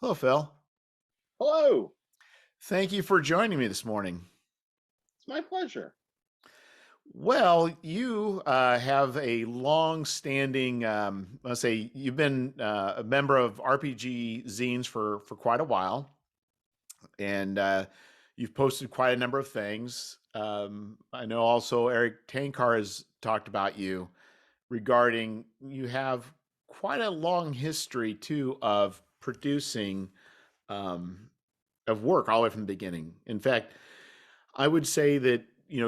Hello, Phil. Hello, Thank you for joining me this morning. it's my pleasure. Well, you have a long-standing, let's say you've been a member of RPG zines for quite a while, and you've posted quite a number of things. I know also Eric Tankar has talked about you regarding you have quite a long history too of producing um, of work all the way from the beginning. In fact, I would say that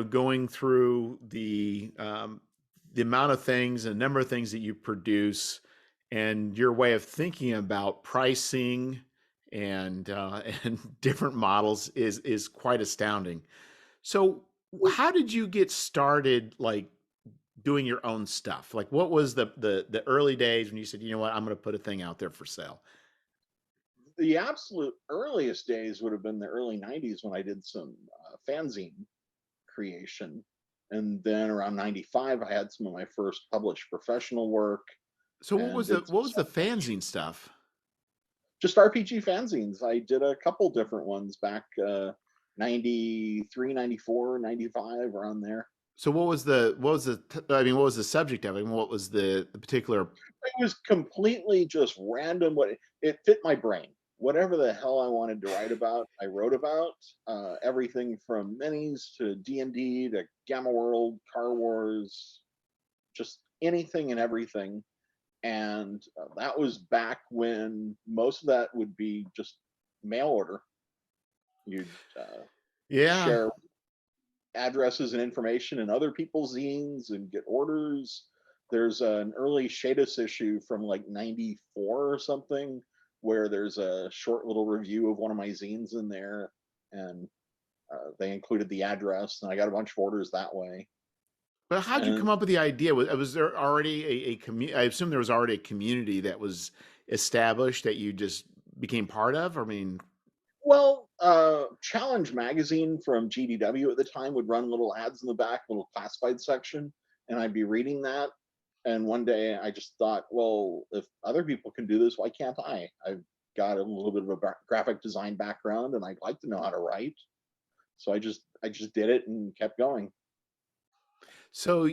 going through the amount of things and number of things that you produce, and your way of thinking about pricing and and different models is quite astounding. So, how did you get started, like doing your own stuff? Like, what was the early days when you said, you know what, I'm going to put a thing out there for sale? The absolute earliest days would have been the early 90s when I did some fanzine creation. And then around 95, I had some of my first published professional work So, what and was the did some what was the self publishing. fanzine stuff? Just RPG fanzines. I did a couple different ones back 93, 94, 95, around there. So I mean, what was the subject of it? And what was the particular? It was completely just random. It fit my brain. Whatever the hell I wanted to write about, I wrote about. Everything from minis to D&D to Gamma World, Car Wars, just anything and everything. And that was back when most of that would be just mail order. You'd Yeah. share addresses and information in other people's zines and get orders. There's an early Shadis issue from like 94 or something where there's a short little review of one of my zines in there. And they included the address, and I got a bunch of orders that way. But how'd you come And up with the idea? Was there already a community? I assume there was already a community that was established that you just became part of. I mean, well, Challenge Magazine from GDW at the time would run little ads in the back, little classified section, and I'd be reading that. And one day I just thought, well, if other people can do this, why can't I? I've got a little bit of a graphic design background, and I'd like to know how to write. So I just did it and kept going. so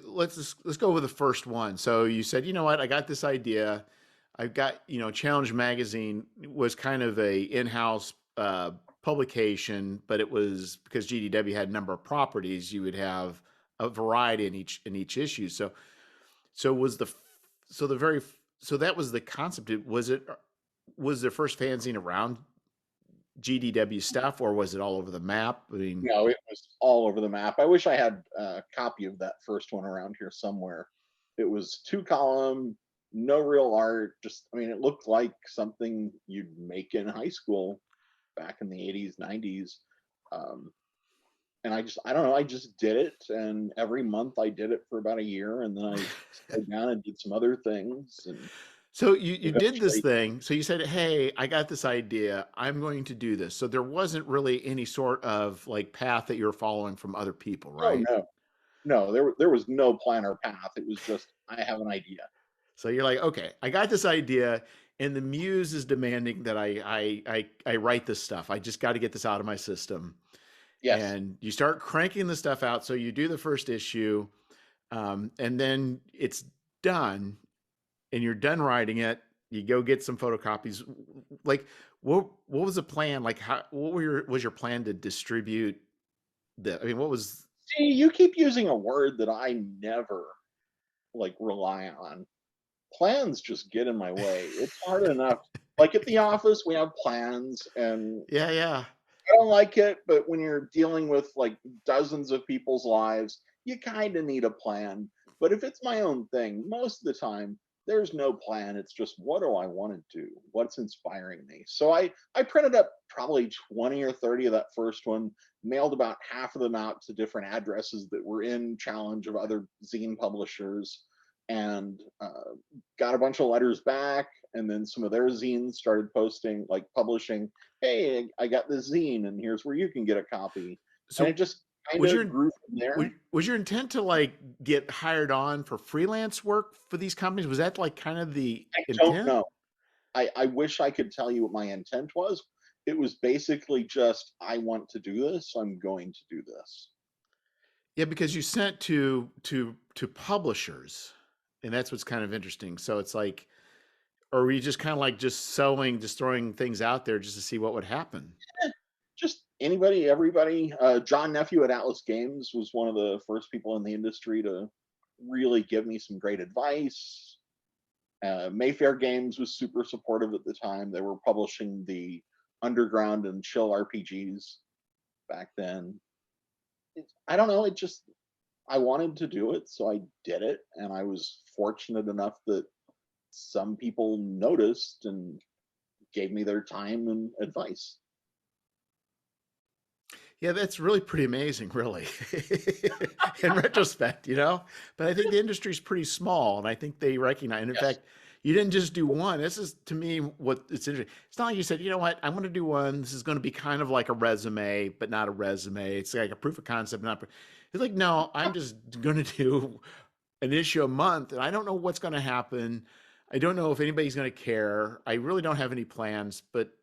let's go with the first one. So you said, you know what, I got this idea. I've got, Challenge Magazine was kind of a in-house publication, but it was because GDW had a number of properties. You would have a variety in each issue. So was the so the very so that was the concept. Was their first fanzine around GDW stuff, or was it all over the map? I mean, No, it was all over the map. I wish I had a copy of that first one around here somewhere. It was two column, no real art. Just, I mean, it looked like something you'd make in high school back in the 80s, 90s. Um, and I don't know, I just did it. And every month I did it for about a year. And then I slowed down and did some other things. And so you did this eventually, thing. So you said, "Hey, I got this idea. I'm going to do this." So there wasn't really any sort of like path that you're following from other people, oh right? no, no, there was no plan or path. It was just, I have an idea. So you're like, "Okay, I got this idea, and the muse is demanding that I write this stuff. I just got to get this out of my system." Yes. And you start cranking the stuff out. So you do the first issue, and then it's done, and you're done writing it. You go get some photocopies. Like, what was the plan? Like, was your plan to distribute the? I mean, what was? See, you keep using a word that I never like rely on. Plans just get in my way. It's hard enough. Like at the office, we have plans, and Yeah, yeah. I don't like it. But when you're dealing with like dozens of people's lives, you kind of need a plan. But if it's my own thing, most of the time, there's no plan. It's just, what do I want to do? What's inspiring me? So I printed up probably 20 or 30 of that first one, mailed about half of them out to different addresses that were in challenge of other zine publishers, and got a bunch of letters back. And then some of their zines started posting, like publishing, hey, I got this zine, and here's where you can get a copy. And it So just kind was of your grew from was, there. was your intent to like get hired on for freelance work for these companies? Was that like kind of the I don't intent? know. I wish I could tell you what my intent was. It was basically just, I want to do this, so I'm going to do this. Yeah, because you sent to publishers, and that's what's kind of interesting. So it's like, or were you just kind of like just sowing, just throwing things out there just to see what would happen? Just anybody, everybody. John Nephew at Atlas Games was one of the first people in the industry to really give me some great advice. Mayfair Games was super supportive at the time. They were publishing the Underground and Chill RPGs back then. I don't know. It just, I wanted to do it, so I did it. And I was fortunate enough that some people noticed and gave me their time and advice. Yeah, that's really pretty amazing, really, in retrospect, you know. But I think the industry is pretty small, and I think they recognize. And in Yes. fact, you didn't just do one. This is to me what it's interesting. It's not like you said, you know what, I'm going to do one. This is going to be kind of like a resume, but not a resume. It's like a proof of concept, not. It's like no, I'm just going to do an issue a month, and I don't know what's going to happen. I don't know if anybody's going to care. I really don't have any plans, but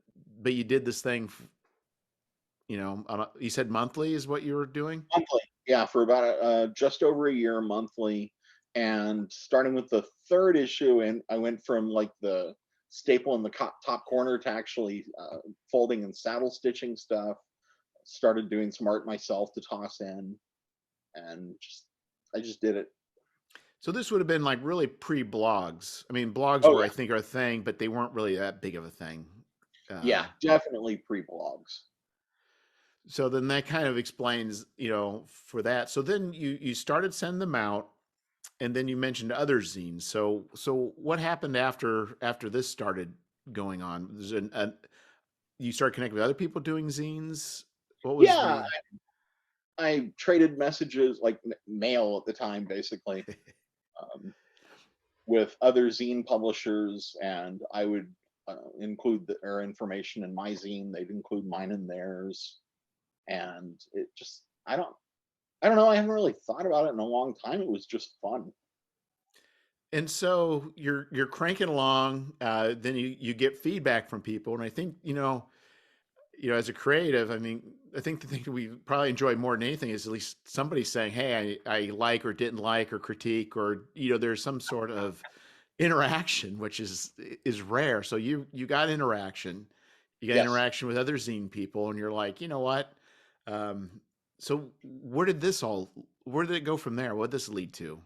you did this thing, you said monthly is what you were doing? Monthly, yeah, for about just over a year, monthly. And starting with the third issue, and I went from like the staple in the top corner to actually folding and saddle stitching stuff. Started doing some art myself to toss in, and just I just did it. So this would have been like really pre-blogs. I mean, blogs Oh were, I yeah, think, are a thing, but they weren't really that big of a thing. yeah, Uh, definitely pre-blogs. so then that kind of explains, for that. So then you started sending them out, and then you mentioned other zines. So what happened after this started going on? You started connecting with other people doing zines. What was Yeah, the? I traded messages like mail at the time, basically. Um, with other zine publishers, and I would include their information in my zine. They'd include mine in theirs, and it just I don't know. I haven't really thought about it in a long time. It was just fun. And so you're cranking along. Then you get feedback from people, and I think as a creative, I mean, I think the thing that we probably enjoy more than anything is at least somebody saying, "Hey, I like or didn't like or critique," or there's some sort of interaction, which is rare. So you got interaction, you got Yes, interaction with other zine people, and you're like, you know what? Um, so where did it go from there? What did this lead to?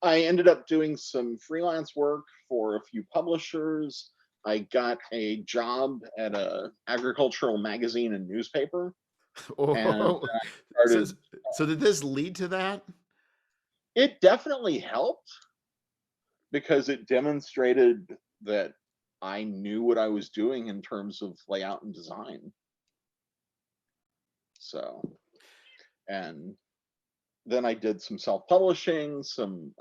I ended up doing some freelance work for a few publishers. I got a job at a agricultural magazine and newspaper, and Oh, so started. so did this lead to that? It definitely helped because it demonstrated that I knew what I was doing in terms of layout and design. So, and then I did some self-publishing, some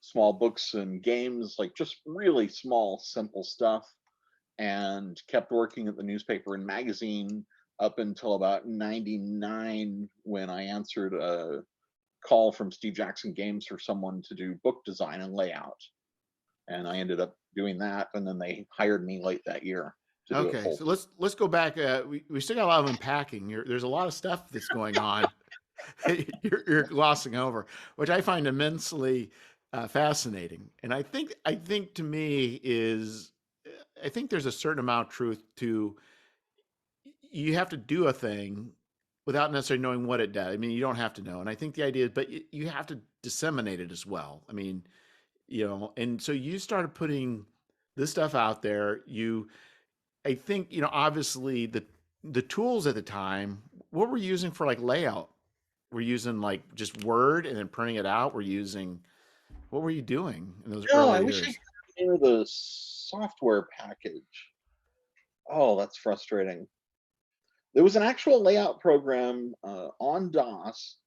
small books and games, like just really small, simple stuff, and kept working at the newspaper and magazine up until about '99 when I answered a call from Steve Jackson Games for someone to do book design and layout. And I ended up doing that, and then they hired me late that year to do it Okay, full so time. let's go back. We still got a lot of unpacking. There's a lot of stuff that's going on. You're glossing over, which I find immensely fascinating. And I think to me is, I think there's a certain amount of truth to, you have to do a thing without necessarily knowing what it does. I mean, you don't have to know. And I think the idea is, but you have to disseminate it as well. I mean, and so you started putting this stuff out there. I think, obviously the tools at the time, what were you using for like layout? We're using like just Word and then printing it out. We're using, what were you doing in those No, I early wish I years? had the name of the software package. Oh, that's frustrating. There was an actual layout program on DOS.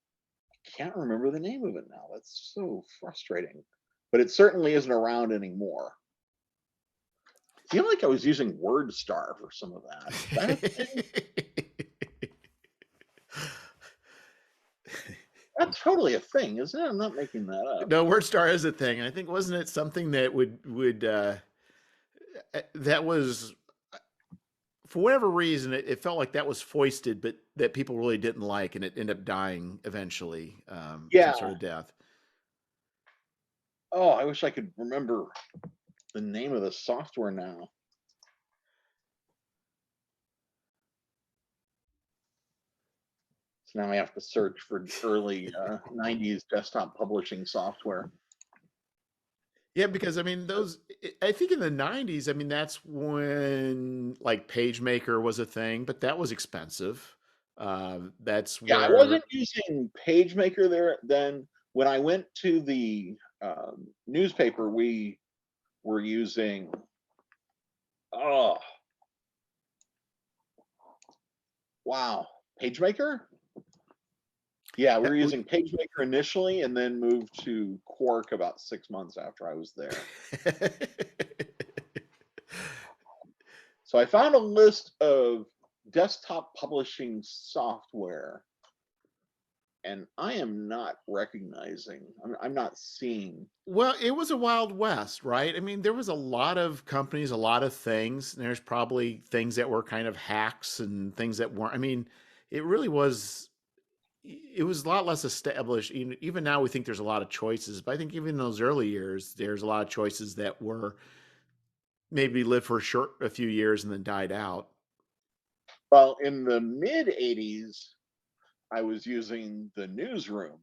I can't remember the name of it now. That's so frustrating. But it certainly isn't around anymore. I feel like I was using WordStar for some of that. Is that a thing? That's totally a thing, isn't it? I'm not making that up. No, WordStar is a thing. I think, wasn't it something that would that was for whatever reason, it felt like that was foisted, but that people really didn't like, and it ended up dying eventually, some Yeah. sort of death. Oh, I wish I could remember the name of the software now. So now I have to search for early 90s desktop publishing software. Yeah, because I mean, I think in the '90s, I mean, that's when like PageMaker was a thing, but that was expensive. That's Yeah, I where wasn't using PageMaker there then. When I went to the newspaper, we were using, oh, wow, PageMaker? Yeah, we uh, were we- using PageMaker initially and then moved to Quark about 6 months after I was there. So I found a list of desktop publishing software, and I am not recognizing, I'm not seeing. Well, it was a wild west, right? I mean, there was a lot of companies, a lot of things. There's probably things that were kind of hacks and things that weren't. I mean, it really was. It was a lot less established. Even now, we think there's a lot of choices, but I think even in those early years, there's a lot of choices that were maybe lived for a few years and then died out. Well, in the mid 80s, I was using the newsroom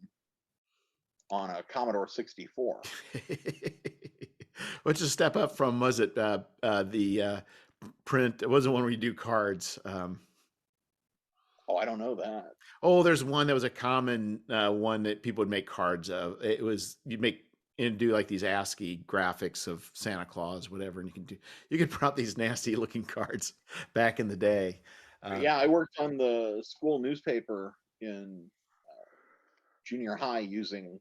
on a Commodore 64. Which is a step up from was it the print? It wasn't one where you do cards. Oh, I don't know that. Oh, there's one that was a common one that people would make cards of. It was you'd make and do like these ASCII graphics of Santa Claus, whatever, and you could print out these nasty looking cards back in the day. Uh, Yeah, I worked on the school newspaper in junior high using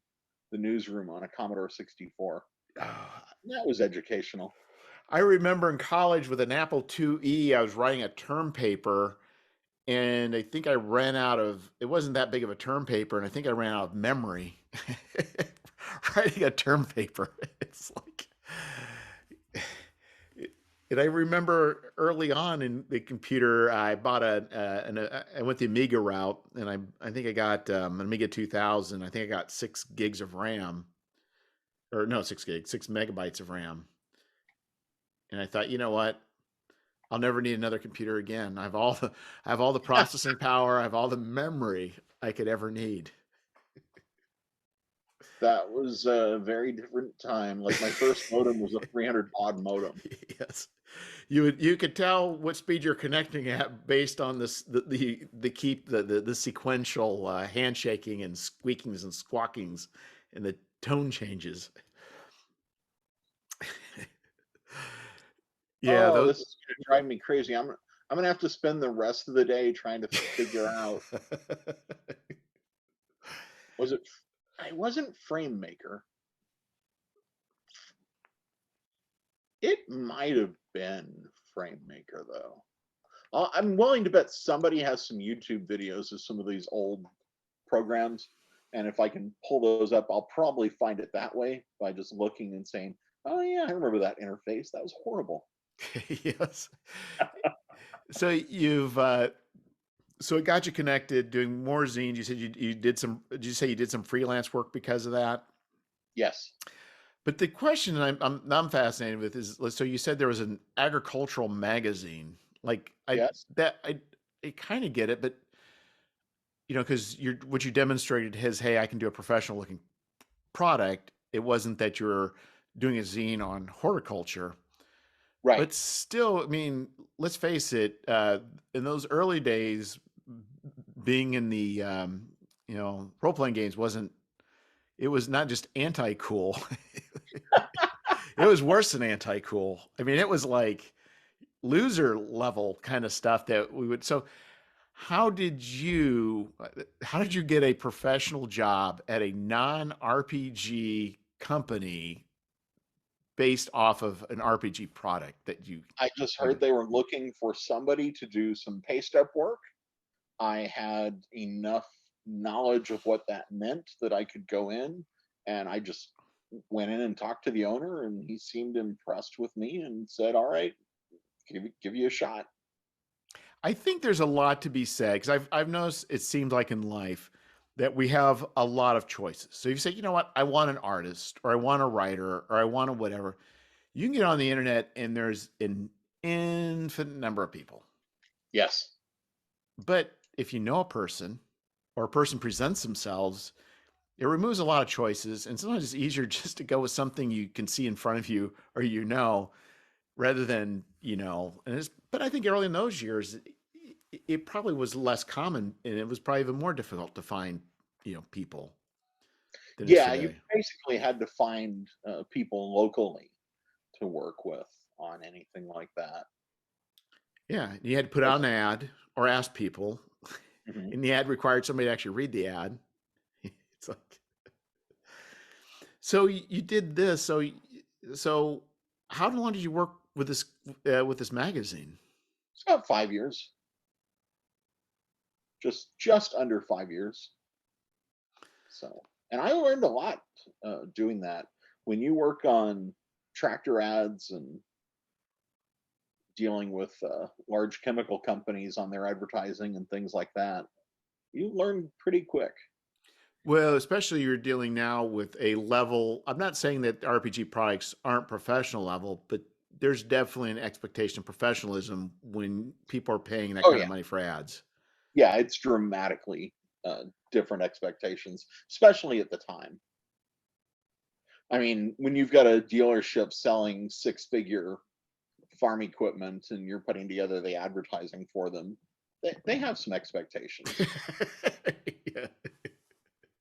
the newsroom on a Commodore 64. oh, That was educational. I remember in college with an Apple IIe, I was writing a term paper, and I think I ran out of. It wasn't that big of a term paper, and I think I ran out of memory writing a term paper. It's like and I remember early on in the computer, I bought I went the Amiga route, and I think I got an Amiga 2000. I think I got 6 gigs of RAM, or no, 6 gigs, 6 megabytes of RAM. And I thought, you know what? I'll never need another computer again. I have all the processing power. I have all the memory I could ever need. That was a very different time. Like my first modem was a 300 baud modem. Yes, you could tell what speed you're connecting at based on this the sequential handshaking and squeakings and squawkings and the tone changes. Yeah, Oh, those. this is going to drive me crazy. I'm going to have to spend the rest of the day trying to figure out, was it I wasn't Frame Maker. It might have been Frame Maker though. I'm willing to bet somebody has some YouTube videos of some of these old programs. And if I can pull those up, I'll probably find it that way by just looking and saying, oh, yeah, I remember that interface. That was horrible. Yes. So so it got you connected, doing more zines. You said you did some. Did you say you did some freelance work because of that? Yes. But the question I'm fascinated with is, so you said there was an agricultural magazine. Like Yes. I kind of get it, but because what you demonstrated is, hey, I can do a professional looking product. It wasn't that you're doing a zine on horticulture, Right. but still, I mean, let's face it. In those early days, being in the role playing games wasn't. It was not just anti cool. It was worse than anti cool. I mean, it was like loser level kind of stuff that we would. So, how did you get a professional job at a non RPG company based off of an RPG product that you I just heard created? they were looking for somebody to do some pay step work. I had enough knowledge of what that meant that I could go in, and I just went in and talked to the owner, and he seemed impressed with me and said, all right, give you a shot. I think there's a lot to be said because I've noticed it seems like in life that we have a lot of choices. So if you say, you know what, I want an artist or I want a writer or I want a whatever, you can get on the internet and there's an infinite number of people. Yes. But if you know a person or a person presents themselves, it removes a lot of choices. And sometimes it's easier just to go with something you can see in front of you or rather than, but I think early in those years, it probably was less common and it was probably even more difficult to find, people than it is Yeah, you today. basically had to find people locally to work with on anything like that. Yeah. You had to put out an ad or ask people, Mhm. and the ad required somebody to actually read the ad. It's like, so you did this. So how long did you work with this magazine? It's about 5 years, just under 5 years. So, and I learned a lot doing that. When you work on tractor ads and dealing with large chemical companies on their advertising and things like that, you learn pretty quick. Well, especially you're dealing now with a level. I'm not saying that RPG products aren't professional level, but there's definitely an expectation of professionalism when people are paying that Oh kind of yeah, money for ads. yeah, it's dramatically different expectations, especially at the time. I mean, when you've got a dealership selling six-figure farm equipment and you're putting together the advertising for them, they have some expectations. Yeah.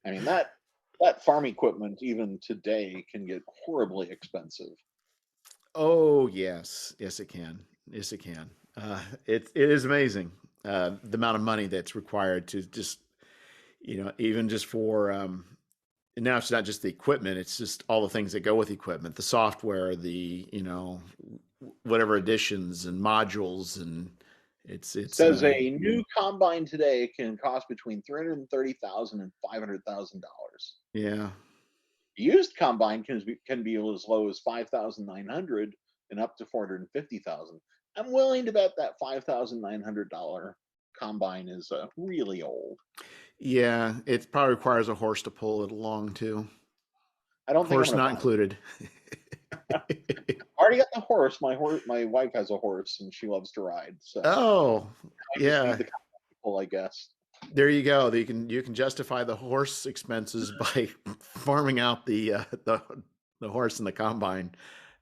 I mean that farm equipment even today can get horribly expensive. Oh yes, yes it can. Yes it can. It is amazing the amount of money that's required to just even just for and now it's not just the equipment, it's just all the things that go with equipment, the software, the whatever additions and modules, and it's Says a new combine today can cost between 330,000 and $500,000. yeah. Used combine can be as low as 5,900 and up to 450,000. I'm willing to bet that $5,900 combine is really old. Yeah, it probably requires a horse to pull it along too. I don't think I'm Horse going to not buy one. included. I already got the horse. My wife has a horse and she loves to ride. So Oh, I just need yeah. the combine to pull, I guess. There you go. You can justify the horse expenses by farming out the horse and the combine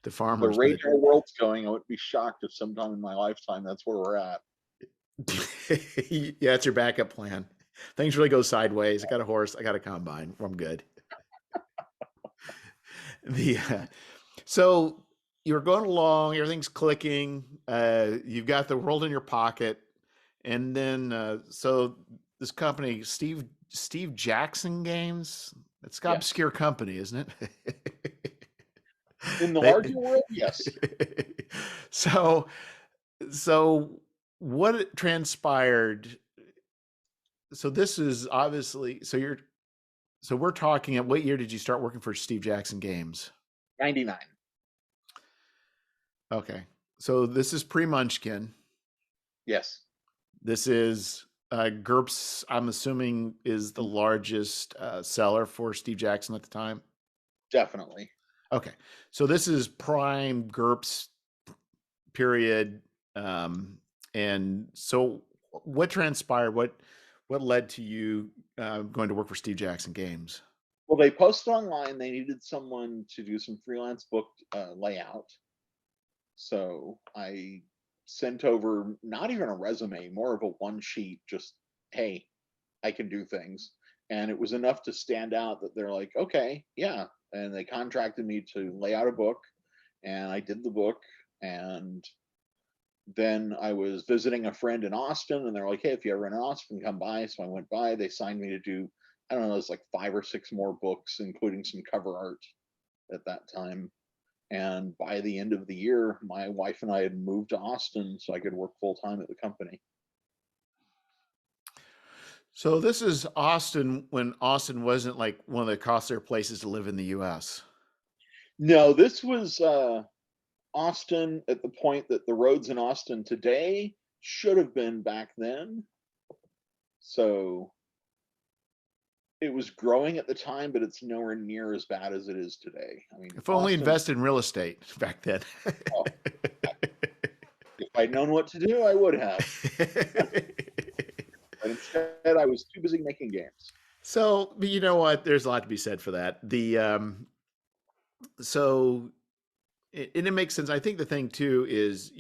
to The farmers. rate But our world's going, I wouldn't be shocked if sometime in my lifetime that's where we're at. yeah, it's your backup plan. Things really go sideways. I got a horse. I got a combine. I'm good. The so you're going along. Everything's clicking. You've got the world in your pocket, and then so this company, Steve Jackson Games. It's got Yes. obscure company, isn't it? In the They, larger world, yes. so so what transpired, so this is obviously, so we're talking at what year did you start working for Steve Jackson Games? 99. Okay. So this is pre-Munchkin. Yes. This is GURPS, I'm assuming, is the largest seller for Steve Jackson at the time. Definitely. Okay. So this is prime GURPS period. And so what transpired? What led to you going to work for Steve Jackson Games? Well, they posted online they needed someone to do some freelance book layout. So I sent over not even a resume, more of a one sheet, just, hey, I can do things. And it was enough to stand out that they're like, okay, yeah. And they contracted me to lay out a book, and I did the book. And then I was visiting a friend in Austin, and they're like, hey, if you ever in Austin, come by. So I went by. They signed me to do, I don't know, it's like 5 or 6 more books, including some cover art at that time. And by the end of the year, my wife and I had moved to Austin so I could work full time at the company. So this is Austin when Austin wasn't like one of the costlier places to live in the U.S. No, this was Austin at the point that the roads in Austin today should have been back then. So it was growing at the time, but it's nowhere near as bad as it is today. I mean, If only Austin, invested in real estate back then. oh, if I'd known what to do, I would have. But instead, I was too busy making games. So, but you know what? There's a lot to be said for that. So, and it makes sense. I think the thing too is,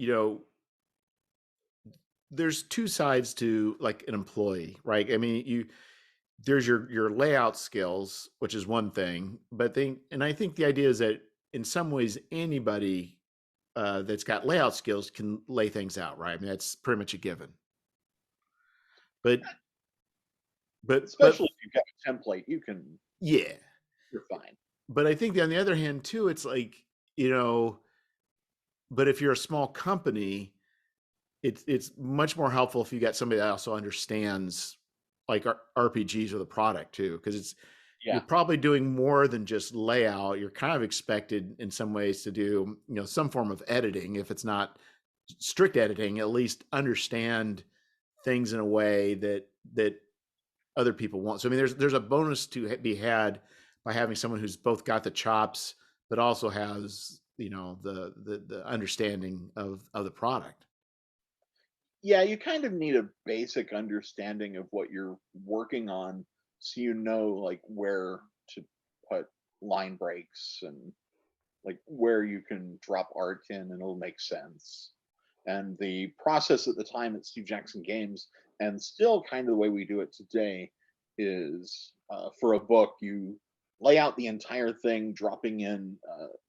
there's two sides to like an employee, right? I mean, there's your layout skills, which is one thing, but I think the idea is that in some ways anybody that's got layout skills can lay things out, right? I mean, that's pretty much a given. But but Especially if you've got a template, yeah. you're fine. But I think on the other hand too, it's like, you know, but if you're a small company, it's much more helpful if you got somebody that also understands like RPGs or the product too, because you're Yeah. probably doing more than just layout. You're kind of expected in some ways to do, some form of editing. If it's not strict editing, at least understand things in a way that other people want. So I mean, there's a bonus to be had by having someone who's both got the chops but also has the understanding of the product. Yeah, you kind of need a basic understanding of what you're working on so you know like where to put line breaks and like where you can drop art in and it'll make sense. And the process at the time at Steve Jackson Games, and still kind of the way we do it today, is for a book, you lay out the entire thing, dropping in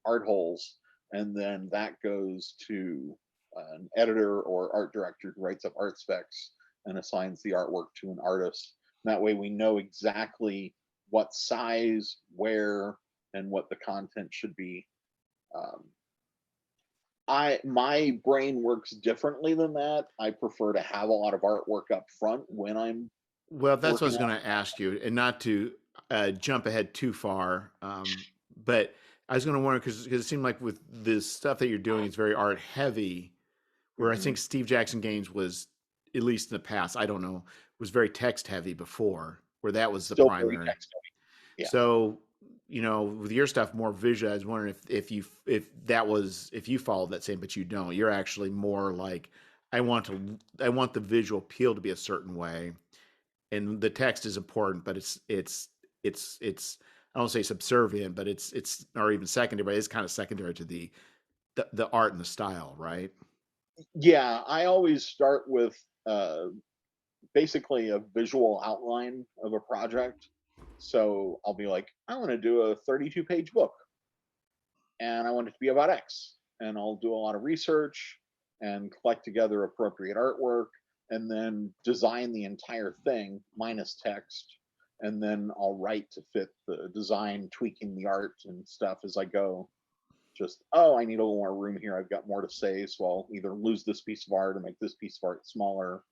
art holes, and then that goes to an editor or art director who writes up art specs and assigns the artwork to an artist. And that way, we know exactly what size, where, and what the content should be. Um, my brain works differently than that. I prefer to have a lot of artwork up front when I'm Well, that's what I working was on. going to ask you, and not to jump ahead too far, but I was going to wonder because it seemed like with the stuff that you're doing, it's very art heavy. Where I Mhm. think Steve Jackson Games was, at least in the past, I don't know, was very text heavy before, where that was the Still very primary. text heavy. Yeah. So, with your stuff more visual, I was wondering if you followed that same, but you don't. You're actually more like I want the visual appeal to be a certain way, and the text is important, but it's I don't say subservient, but it's or even secondary, but it's kind of secondary to the art and the style, right? Yeah, I always start with basically a visual outline of a project. So I'll be like, I want to do a 32-page book and I want it to be about X. And I'll do a lot of research and collect together appropriate artwork and then design the entire thing minus text. And then I'll write to fit the design, tweaking the art and stuff as I go. Just, oh, I need a little more room here. I've got more to say. So I'll either lose this piece of art or make this piece of art smaller.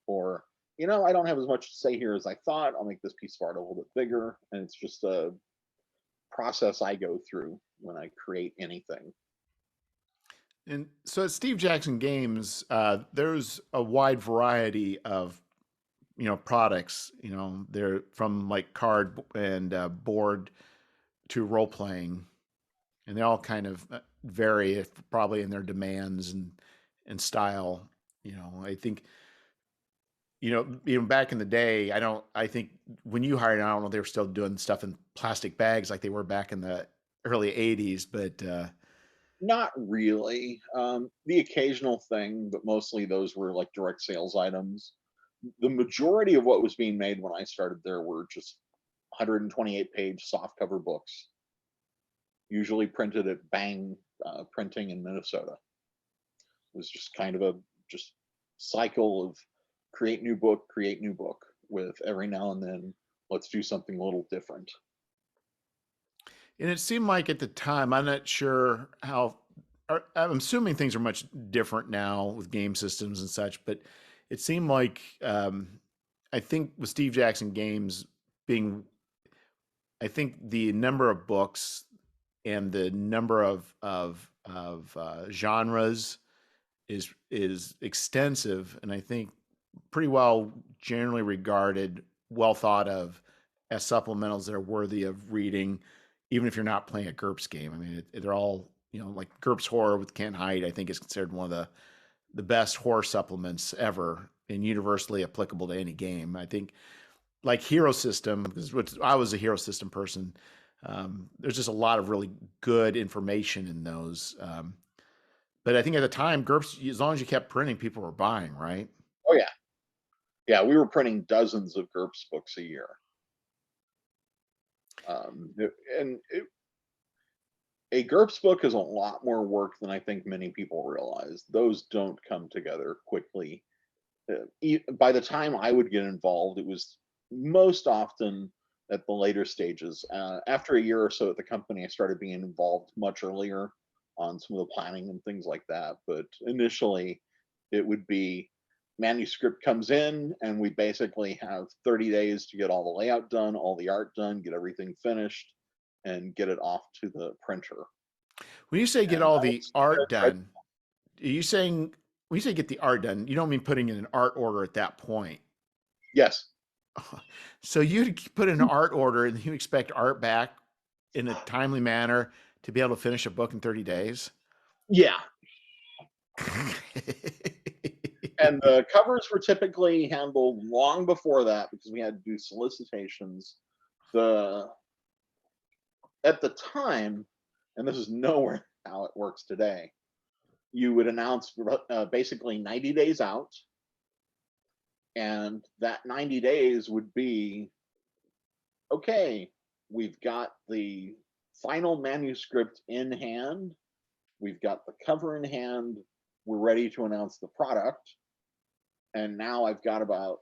Or, I don't have as much to say here as I thought. I'll make this piece of art a little bit bigger. And it's just a process I go through when I create anything. And so at Steve Jackson Games, there's a wide variety of products. They're from like card and board to role playing, and they all kind of vary probably in their demands and style. I think back in the day, I think when you hired, I don't know, they were still doing stuff in plastic bags like they were back in the early '80s, but Not really. The occasional thing, but mostly those were like direct sales items. The majority of what was being made when I started there were just 128-page soft cover books, usually printed at Bang Printing in Minnesota. It was just kind of a just cycle of create new book, with every now and then let's do something a little different. and it seemed like at the time, I'm not sure how. I'm assuming things are much different now with game systems and such, but it seemed like I think with Steve Jackson Games being, I think the number of books and the number of of genres is extensive, and I think pretty well generally regarded, well thought of as supplementals that are worthy of reading, even if you're not playing a GURPS game. I mean, they're all, like GURPS Horror with Kent Hite, I think is considered one of the best horror supplements ever and universally applicable to any game. I think like Hero System, because I was a Hero System person. There's just a lot of really good information in those. But I think at the time, GURPS, as long as you kept printing, people were buying, right? Oh yeah, yeah. We were printing dozens of GURPS books a year, and a GURPS book is a lot more work than I think many people realize. Those don't come together quickly. By the time I would get involved, it was most often at the later stages. After a year or so at the company, I started being involved much earlier on some of the planning and things like that. But initially, it would be manuscript comes in, and we basically have 30 days to get all the layout done, all the art done, get everything finished, and get it off to the printer. When you say get And all that the was art done, are you saying when you say get the art done, you don't mean putting in an art order at that point? yes, So you put in an art order and you expect art back in a timely manner to be able to finish a book in 30 days? yeah. And the covers were typically handled long before that because we had to do solicitations. The At the time, and this is nowhere how it works today, you would announce basically 90 days out, and that 90 days would be okay. We've got the final manuscript in hand. We've got the cover in hand. We're ready to announce the product. And now I've got about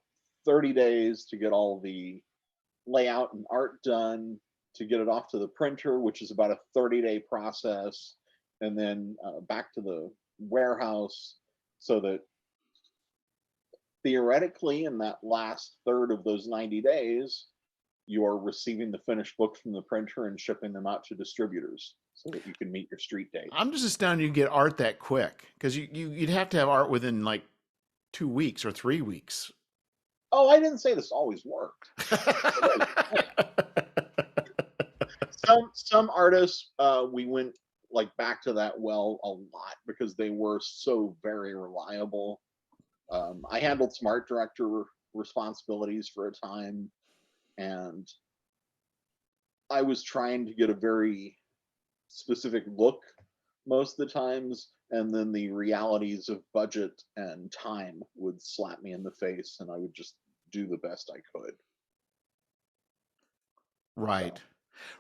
30 days to get all the layout and art done, to get it off to the printer, which is about a 30-day process, and then back to the warehouse, so that theoretically in that last third of those 90 days, you're receiving the finished book from the printer and shipping them out to distributors so that you can meet your street date. I'm just astounded you get art that quick because you'd have to have art within like 2 weeks or 3 weeks. Oh, I didn't say this always worked. Some artists, we went like back to that well a lot because they were so very reliable. I handled some art director responsibilities for a time, and I was trying to get a very specific look most of the times, and then the realities of budget and time would slap me in the face, and I would just do the best I could. So, Right.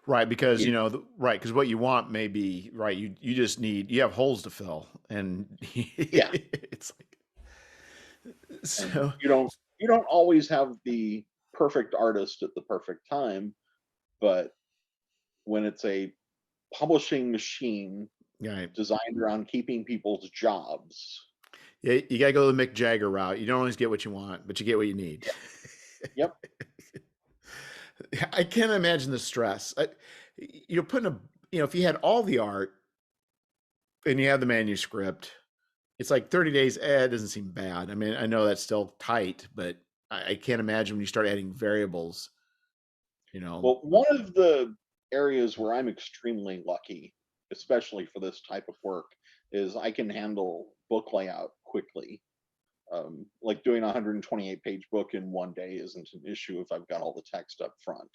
Right, because yeah, right, because what you want may be right. You just you have holes to fill, and yeah, it's like and so. you don't always have the perfect artist at the perfect time, but when it's a publishing machine Right. designed around keeping people's jobs. Yeah, you gotta go the Mick Jagger route. You don't always get what you want, but you get what you need. Yeah. Yep. I can't imagine the stress. You're putting if you had all the art and you have the manuscript, it's like 30 days. It doesn't seem bad. I mean, I know that's still tight, but I can't imagine when you start adding variables. You know, Well, one of the areas where I'm extremely lucky, especially for this type of work, is I can handle book layout quickly. Like doing a 128-page book in one day isn't an issue if I've got all the text up front.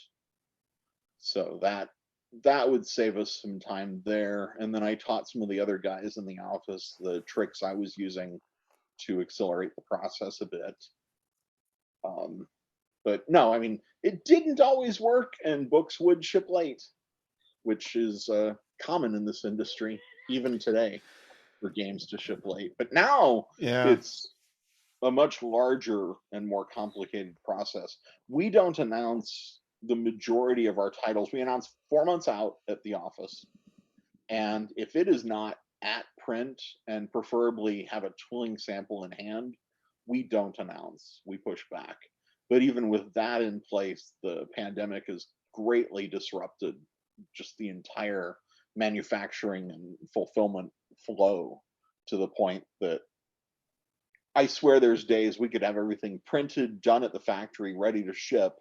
So that would save us some time there. And then I taught some of the other guys in the office the tricks I was using to accelerate the process a bit. Um, but no, I mean, it didn't always work, and books would ship late, which is common in this industry even today for games to ship late. But now yeah, it's a much larger and more complicated process. We don't announce the majority of our titles. We announce 4 months out at the office. And if it is not at print and preferably have a tooling sample in hand, we don't announce. We push back. But even with that in place, the pandemic has greatly disrupted just the entire manufacturing and fulfillment flow to the point that I swear there's days we could have everything printed, done at the factory, ready to ship,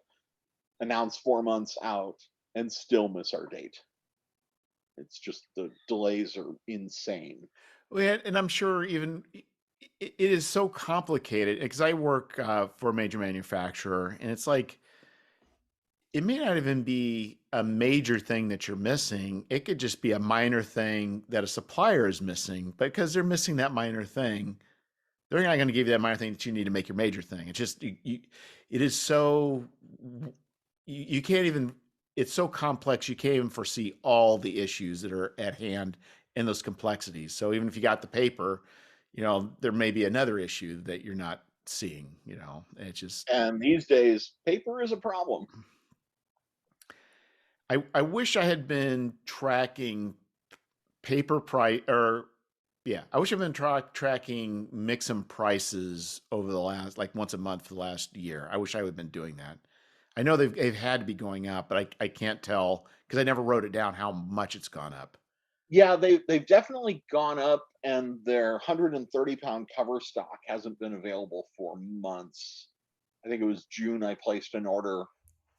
announced 4 months out, and still miss our date. It's just the delays are insane. Well, yeah, and I'm sure even it is so complicated because I work for a major manufacturer, and it's like it may not even be a major thing that you're missing. It could just be a minor thing that a supplier is missing, but because they're missing that minor thing, they're not going to give you that minor thing that you need to make your major thing. It's just it is so you can't even. It's so complex you can't even foresee all the issues that are at hand in those complexities. So even if you got the paper, there may be another issue that you're not seeing. It's just And these days, paper is a problem. I wish I had been tracking paper price or yeah, I wish I've been tracking Mixam prices over the last like once a month for the last year. I wish I would have been doing that. I know they've had to be going up, but I can't tell because I never wrote it down how much it's gone up. Yeah, they've definitely gone up, and their 130-pound cover stock hasn't been available for months. I think it was June I placed an order,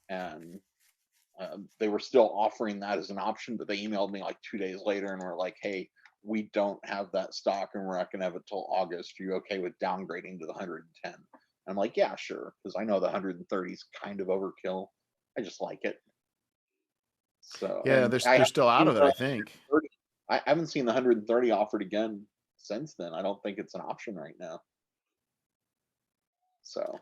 and they were still offering that as an option, but they emailed me like 2 days later and were like, "Hey, we don't have that stock, and we're not going to have it till August. Are you okay with downgrading to the 110?" I'm like, "Yeah, sure," because I know the 130 is kind of overkill. I just like it. So, Yeah, and I they're haven't still out seen of it, the I think. 130. I haven't seen the 130 offered again since then. I don't think it's an option right now. So,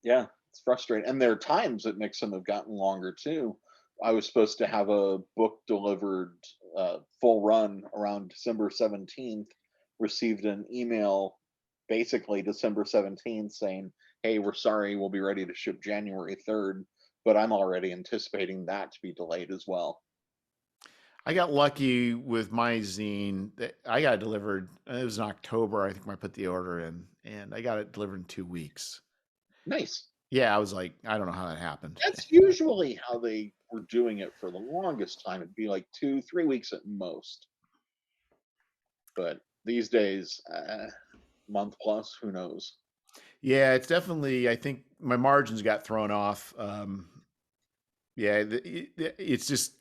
yeah, it's frustrating. And their times at Mixum have gotten longer too. I was supposed to have a book delivered full run around December 17th, received an email basically December 17th saying, "Hey, we're sorry, we'll be ready to ship January 3rd." But I'm already anticipating that to be delayed as well. I got lucky with my zine that I got it delivered. It was in October, I think, when I put the order in, and I got it delivered in 2 weeks. Nice. Yeah, I was like, I don't know how that happened. That's usually how they were doing it for the longest time. It'd be like 2, 3 weeks at most. But these days, month plus, who knows? Yeah, it's definitely. I think my margins got thrown off. Yeah, it's just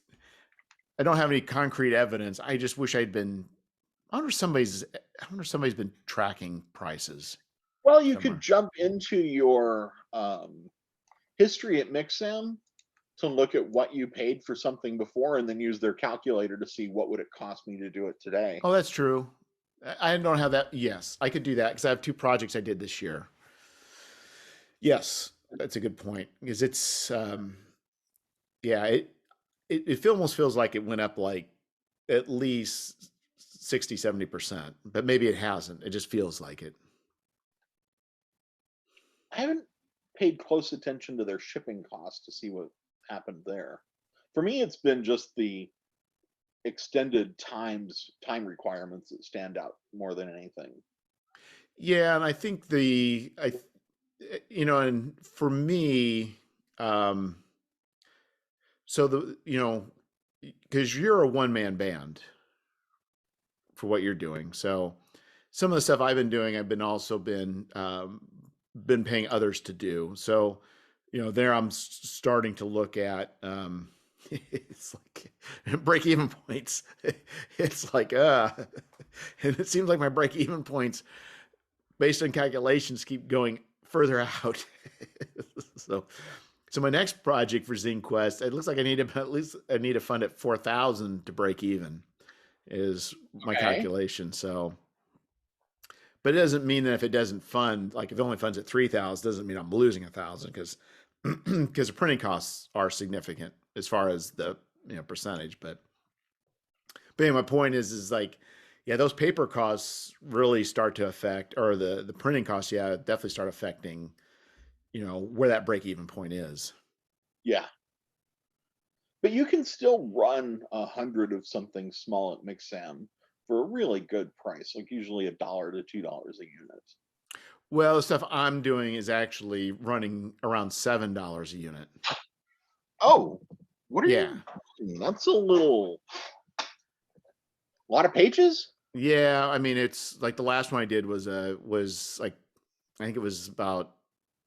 I don't have any concrete evidence. I just wish I'd been. I wonder if somebody's been tracking prices Well, you could somewhere. jump into your history at Mixam to look at what you paid for something before, and then use their calculator to see what would it cost me to do it today. Oh, that's true. I don't have that. Yes, I could do that because I have 2 projects I did this year. Yes, that's a good point because it's yeah, it almost feels like it went up like at least 60, 70%, but maybe it hasn't. It just feels like it. I haven't paid close attention to their shipping costs to see what happened there. For me, it's been just the extended time requirements that stand out more than anything. Yeah, and I think and for me, um, so because you're a one man band for what you're doing, so some of the stuff I've been doing, I've been paying others to do. So, there I'm starting to look at it's like break even points. It's like and it seems like my break even points based on calculations keep going further out. so so my next project for Zine Quest, it looks like I need to fund at 4,000 to break even is my Okay. calculation. So but it doesn't mean that if it doesn't fund, like if it only funds at 3,000, doesn't mean I'm losing 1,000 because because the printing costs are significant as far as the percentage. But anyway, my point is like, yeah, those paper costs really start to affect, or the printing costs, yeah, definitely start affecting, where that break even point is. Yeah. But you can still run 100 of something small at Mixam for a really good price, like usually $1 to $2 a unit. Well, the stuff I'm doing is actually running around $7 a unit. Oh, what are Yeah. you? That's a little. A lot of pages? Yeah, I mean it's like the last one I did was like I think it was about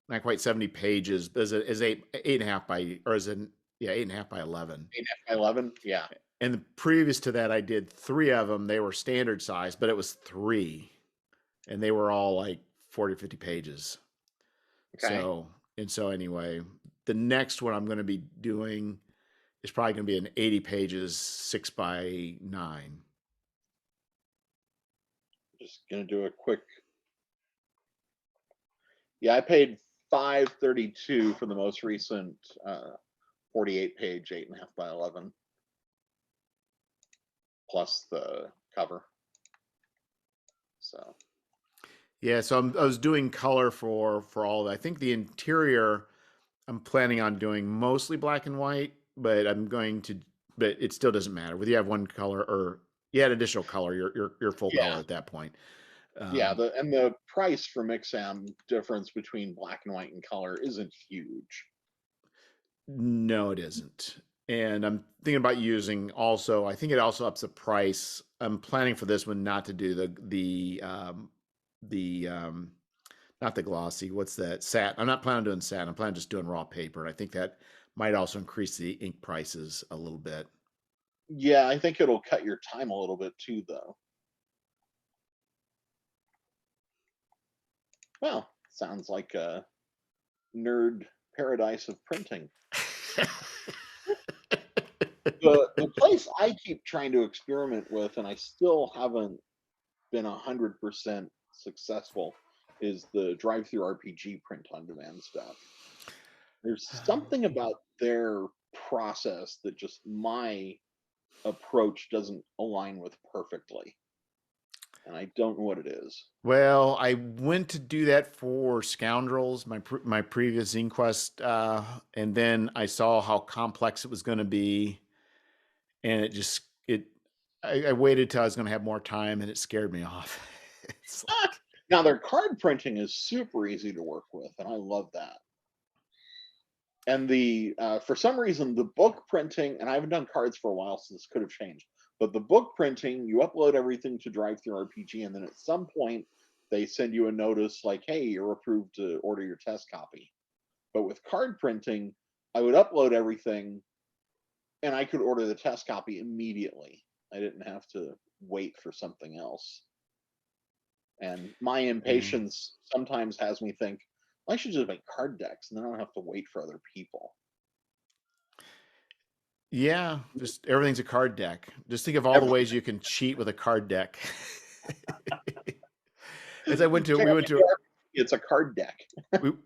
not quite 70 pages. Is eight and a half by or is it yeah 8.5 by 11. 8.5 by 11? Yeah. And the previous to that, I did three of them. They were standard size, but it was three, and they were all like 40, 50 pages. Okay. So anyway, the next one I'm going to be doing is probably going to be an 80 pages, 6 by 9. Just gonna do a quick. Yeah, I paid 532 for the most recent 48 page 8.5 by 11 plus the cover. So Yeah, so I was doing color for all that. I think the interior I'm planning on doing mostly black and white, but but it still doesn't matter. Whether you have one color or you add additional color, you're full color yeah, at that point. yeah. Um, The price for Mixam difference between black and white and color isn't huge. no, it isn't. And I'm thinking about using also. I think it also ups the price. I'm planning for this one not to do the not the glossy. What's that? Sat. I'm not planning on doing sat. I'm planning on just doing raw paper. And I think that might also increase the ink prices a little bit. Yeah, I think it'll cut your time a little bit too, though. Well, sounds like a nerd paradise of printing. The place I keep trying to experiment with, and I still haven't been 100% successful, is the drive-through RPG print on demand stuff. There's something about their process that just my approach doesn't align with perfectly, and I don't know what it is. Well, I went to do that for Scoundrels, my previous Zine and then I saw how complex it was going to be, and I waited till I was going to have more time, and it scared me off. It's like, Now their card printing is super easy to work with, and I love that. And the for some reason the book printing, and I haven't done cards for a while, so this could have changed. But the book printing, you upload everything to drive-through RPG, and then at some point they send you a notice like, "Hey, you're approved to order your test copy." But with card printing, I would upload everything, and I could order the test copy immediately. I didn't have to wait for something else. And my yeah. impatience sometimes has me think, I should just make card decks, and then I don't have to wait for other people. Yeah, just everything's a card deck. Just think of all the Everything. ways you can cheat with a card deck. As I went to, Check we out went my to, new it's a card deck.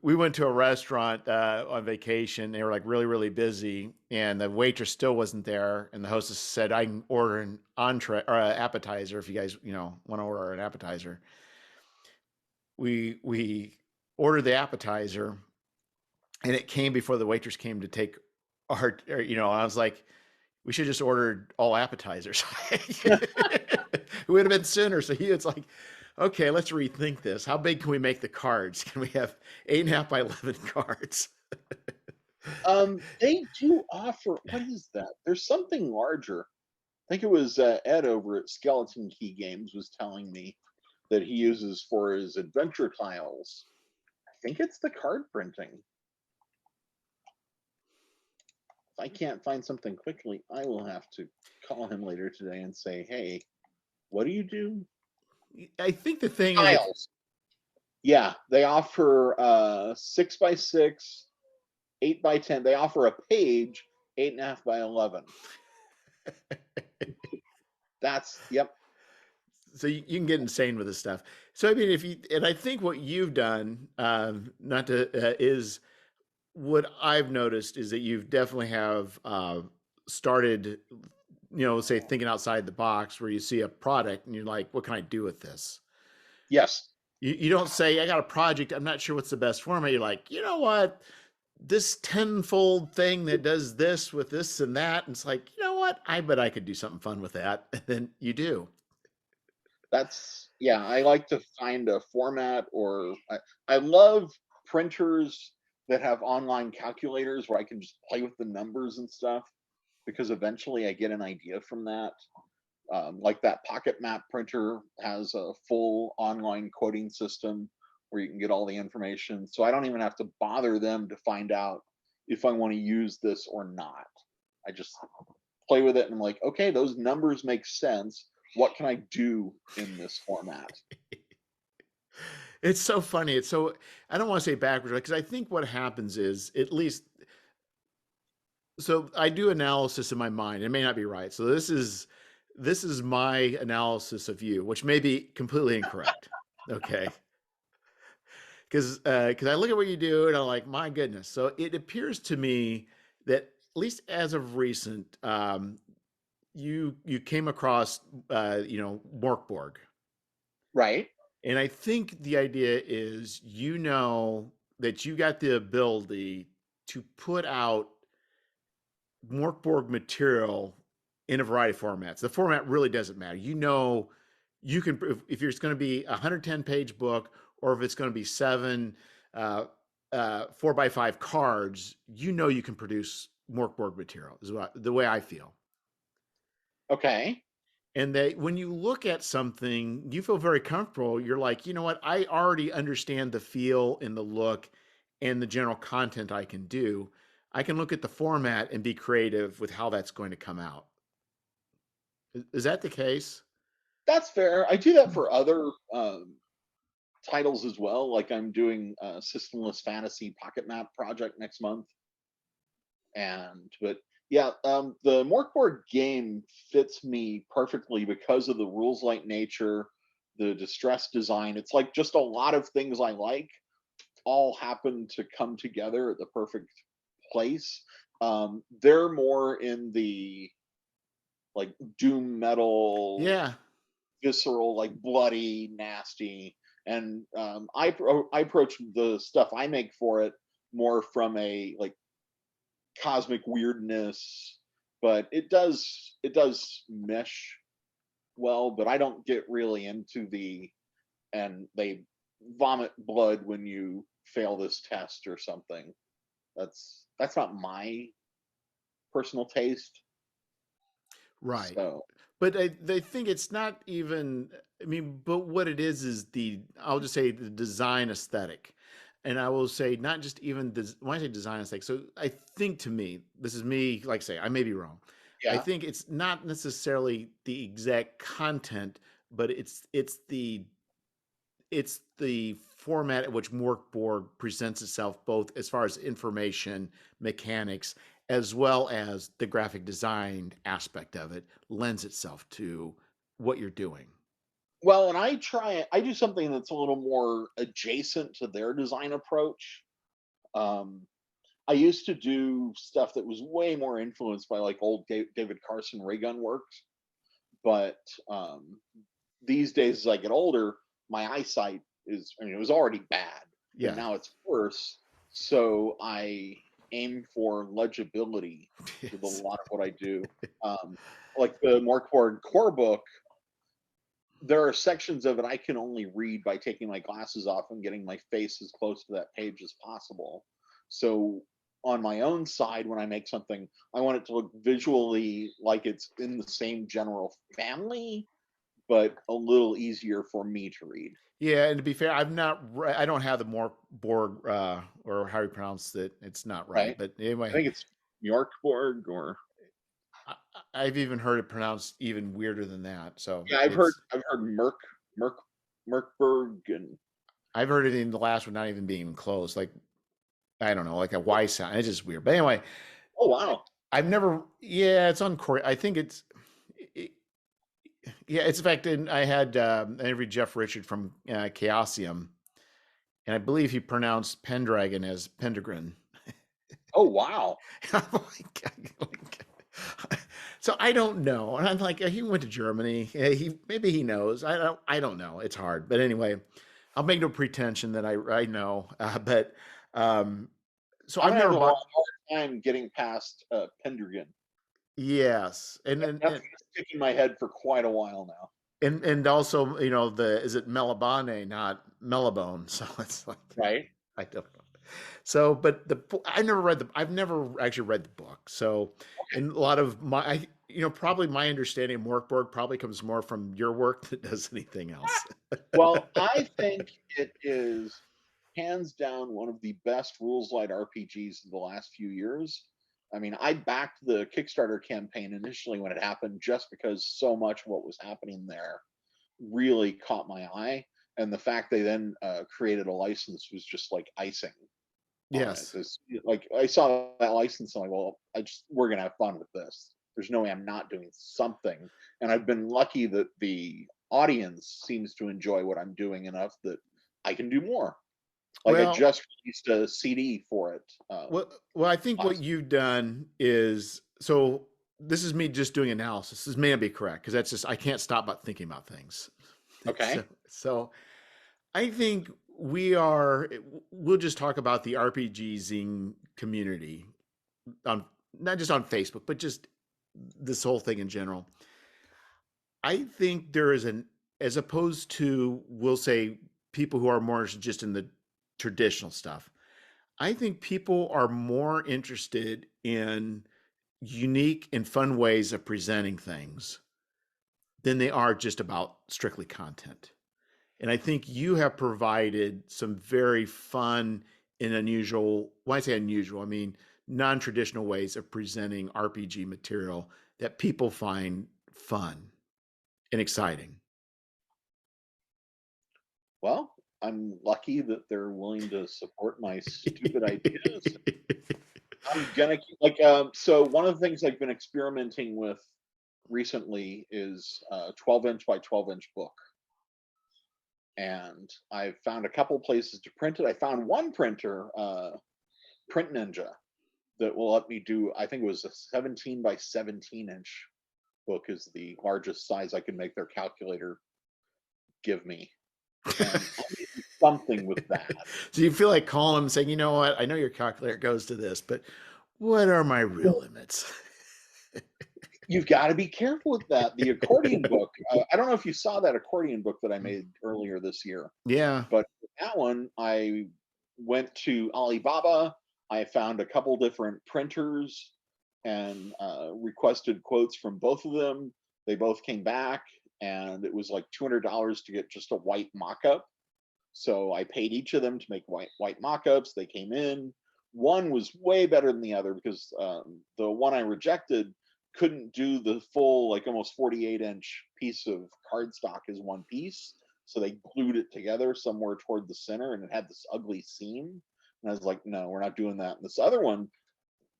we went to a restaurant on vacation. They were like really, really busy, and the waitress still wasn't there. And the hostess said, "I can order an entree or an appetizer if you guys, want to order an appetizer." We ordered the appetizer, and it came before the waitress came to take I was like, we should just ordered all appetizers. It would have been sooner. So it's like, okay, let's rethink this. How big can we make the cards? Can we have 8.5 by 11 cards? They do offer, what is that? There's something larger. I think it was Ed over at Skeleton Key Games was telling me that he uses for his adventure tiles. I think it's the card printing. If I can't find something quickly, I will have to call him later today and say, "Hey, what do you do?" I think the thing is, if Tiles. Yeah, they offer 6 by 6, 8 by 10. They offer a page 8.5 by 11. That's yep. so you can get insane with this stuff. So I mean, and I think what you've done, not to is what I've noticed is that you've definitely have started, say thinking outside the box where you see a product and you're like, what can I do with this? Yes, You don't say, I got a project, I'm not sure what's the best format. You're like, you know what? This tenfold thing that does this with this and that. And it's like, you know what? I bet I could do something fun with that. And then you do. that's yeah. I like to find a format, or I love printers that have online calculators where I can just play with the numbers and stuff because eventually I get an idea from that. Like that Pocket Map printer has a full online quoting system where you can get all the information. So I don't even have to bother them to find out if I want to use this or not. I just play with it and I'm like, okay, those numbers make sense. What can I do in this format? It's so funny. It's so, I don't want to say backwards, because I think what happens is, at least, so I do analysis in my mind. It may not be right. So this is my analysis of you, which may be completely incorrect. Okay. Because I look at what you do and I'm like, my goodness. So it appears to me that, at least as of recent, you came across Morkborg. Right. And I think the idea is, that you got the ability to put out Morkborg material in a variety of formats. The format really doesn't matter. You can, if it's going to be a 110-page book, or if it's going to be seven 4x5 cards, you can produce Morkborg material, is the way I feel. Okay. And when you look at something, you feel very comfortable. You're like, you know what? I already understand the feel and the look and the general content I can do. I can look at the format and be creative with how that's going to come out. Is that the case? That's fair. I do that for other titles as well. Like I'm doing a systemless fantasy pocket map project next month. But yeah, the Morkboard game fits me perfectly because of the rules light nature, the distress design. It's like just a lot of things I like all happen to come together at the perfect place. They're more in the like doom metal, Yeah. visceral, like bloody, nasty. And I approach the stuff I make for it more from a like cosmic weirdness, but it does mesh well. But I don't get really into the and they vomit blood when you fail this test or something. That's not my personal taste. Right. So But they think it's not even, I mean, but what it is I'll just say, the design aesthetic. And I will say, not just even when I say design aesthetic. So I think, to me, this is me, like I say, I may be wrong. I yeah. think it's not necessarily the exact content, but it's the format at which Morkborg presents itself, both as far as information, mechanics, as well as the graphic design aspect of it, lends itself to what you're doing. Well, and I do something that's a little more adjacent to their design approach. Um, I used to do stuff that was way more influenced by like old David Carson ray gun works, but these days as I get older, my eyesight is, I mean, it was already bad, but Yeah. now it's worse. So I aim for legibility with a Yes. lot of what I do. Um, like the Morkboard core book, there are sections of it I can only read by taking my glasses off and getting my face as close to that page as possible. So on my own side, when I make something, I want it to look visually like it's in the same general family, but a little easier for me to read. Yeah, and to be fair, I don't have the Morkborg, or how you pronounce it. It's not right, Right? but I anyway, think it's Yorkborg or I, I've even heard it pronounced even weirder than that. So yeah, I've heard Merk Merkberg and I've heard it in the last one not even being close. Like, I don't know, like a Y sound. It's just weird. But anyway, oh I, wow. I've never. Yeah, it's on Corey. I think it, yeah. It's, in fact, I had I interviewed Jeff Richard from Chaosium, and I believe he pronounced Pendragon as Pendragon. Oh wow. I'm so I don't know, and I'm like, he went to Germany. Yeah, maybe he knows. I don't know. It's hard, but anyway, I'll make no pretension that I know. But so I'm I've never having a bought. hard time getting past Pendragon. Yes, and then That's gonna stick in my head for quite a while now. and also, the is it Melabane, not Melabone? So it's like, Right? I don't know. So, but I've never actually read the book. So, and a lot of probably my understanding of Morkborg probably comes more from your work than does anything else. Well, I think it is hands down one of the best rules light RPGs of the last few years. I mean, I backed the Kickstarter campaign initially when it happened just because so much of what was happening there really caught my eye. And the fact they then created a license was just like icing on it. Yes. This, like, I saw that license and I'm like, well, we're gonna have fun with this. There's no way I'm not doing something. And I've been lucky that the audience seems to enjoy what I'm doing enough that I can do more. Like, I Well, just released a CD for it well, I think what last. you've done is so. This is me just doing analysis. This may not be correct because that's just I can't stop but thinking about things. So, Okay. so I think we are. We'll just talk about the RPG zine community on not just on Facebook, but just this whole thing in general. I think there is as opposed to, we'll say, people who are more just in the traditional stuff. I think people are more interested in unique and fun ways of presenting things than they are just about strictly content. And I think you have provided some very fun and unusual, when I say unusual, I mean non traditional ways of presenting RPG material that people find fun and exciting. Well, I'm lucky that they're willing to support my stupid ideas. I'm gonna keep like so one of the things I've been experimenting with recently is a 12-inch by 12-inch book. And I've found a couple places to print it. I found one printer, Print Ninja, that will let me do, I think it was a 17 by 17-inch book is the largest size I can make their calculator give me. And I'll do something with that. So you feel like calling them and saying, you know what, I know your calculator goes to this, but what are my real limits? You've got to be careful with that. The accordion book, I don't know if you saw that accordion book that I made earlier this year, Yeah. but with that one, I went to Alibaba. I found a couple different printers and requested quotes from both of them. They both came back, and it was like $200 to get just a white mock-up. So I paid each of them to make white mock-ups. They came in. One was way better than the other because the one I rejected couldn't do the full, like, almost 48-inch piece of cardstock as one piece. So they glued it together somewhere toward the center, and it had this ugly seam. And I was like, no, we're not doing that. And this other one,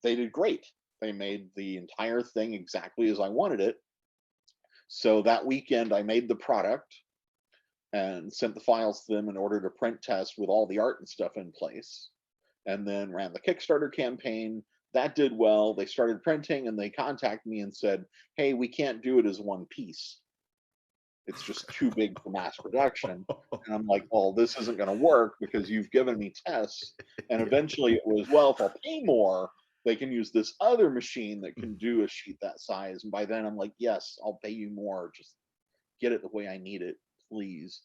they did great. They made the entire thing exactly as I wanted it. So that weekend, I made the product and sent the files to them in order to print test with all the art and stuff in place. And then ran the Kickstarter campaign. That did well. They started printing and they contacted me and said, hey, we can't do it as one piece. It's just too big for mass production. And I'm like, well, this isn't going to work because you've given me tests. And Yeah. eventually it was, well, if I'll pay more, they can use this other machine that can do a sheet that size. And by then I'm like, yes, I'll pay you more. Just get it the way I need it, please.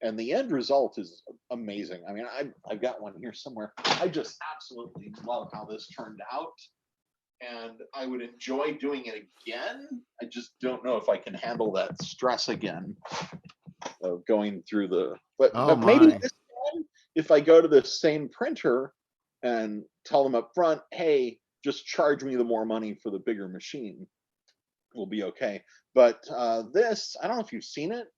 And the end result is amazing. I mean, I've got one here somewhere. I just absolutely love how this turned out. And I would enjoy doing it again. I just don't know if I can handle that stress again of going through the. Oh But maybe my. this time, if I go to the same printer and tell them up front, hey, just charge me the more money for the bigger machine, we'll be okay. But this, I don't know if you've seen it,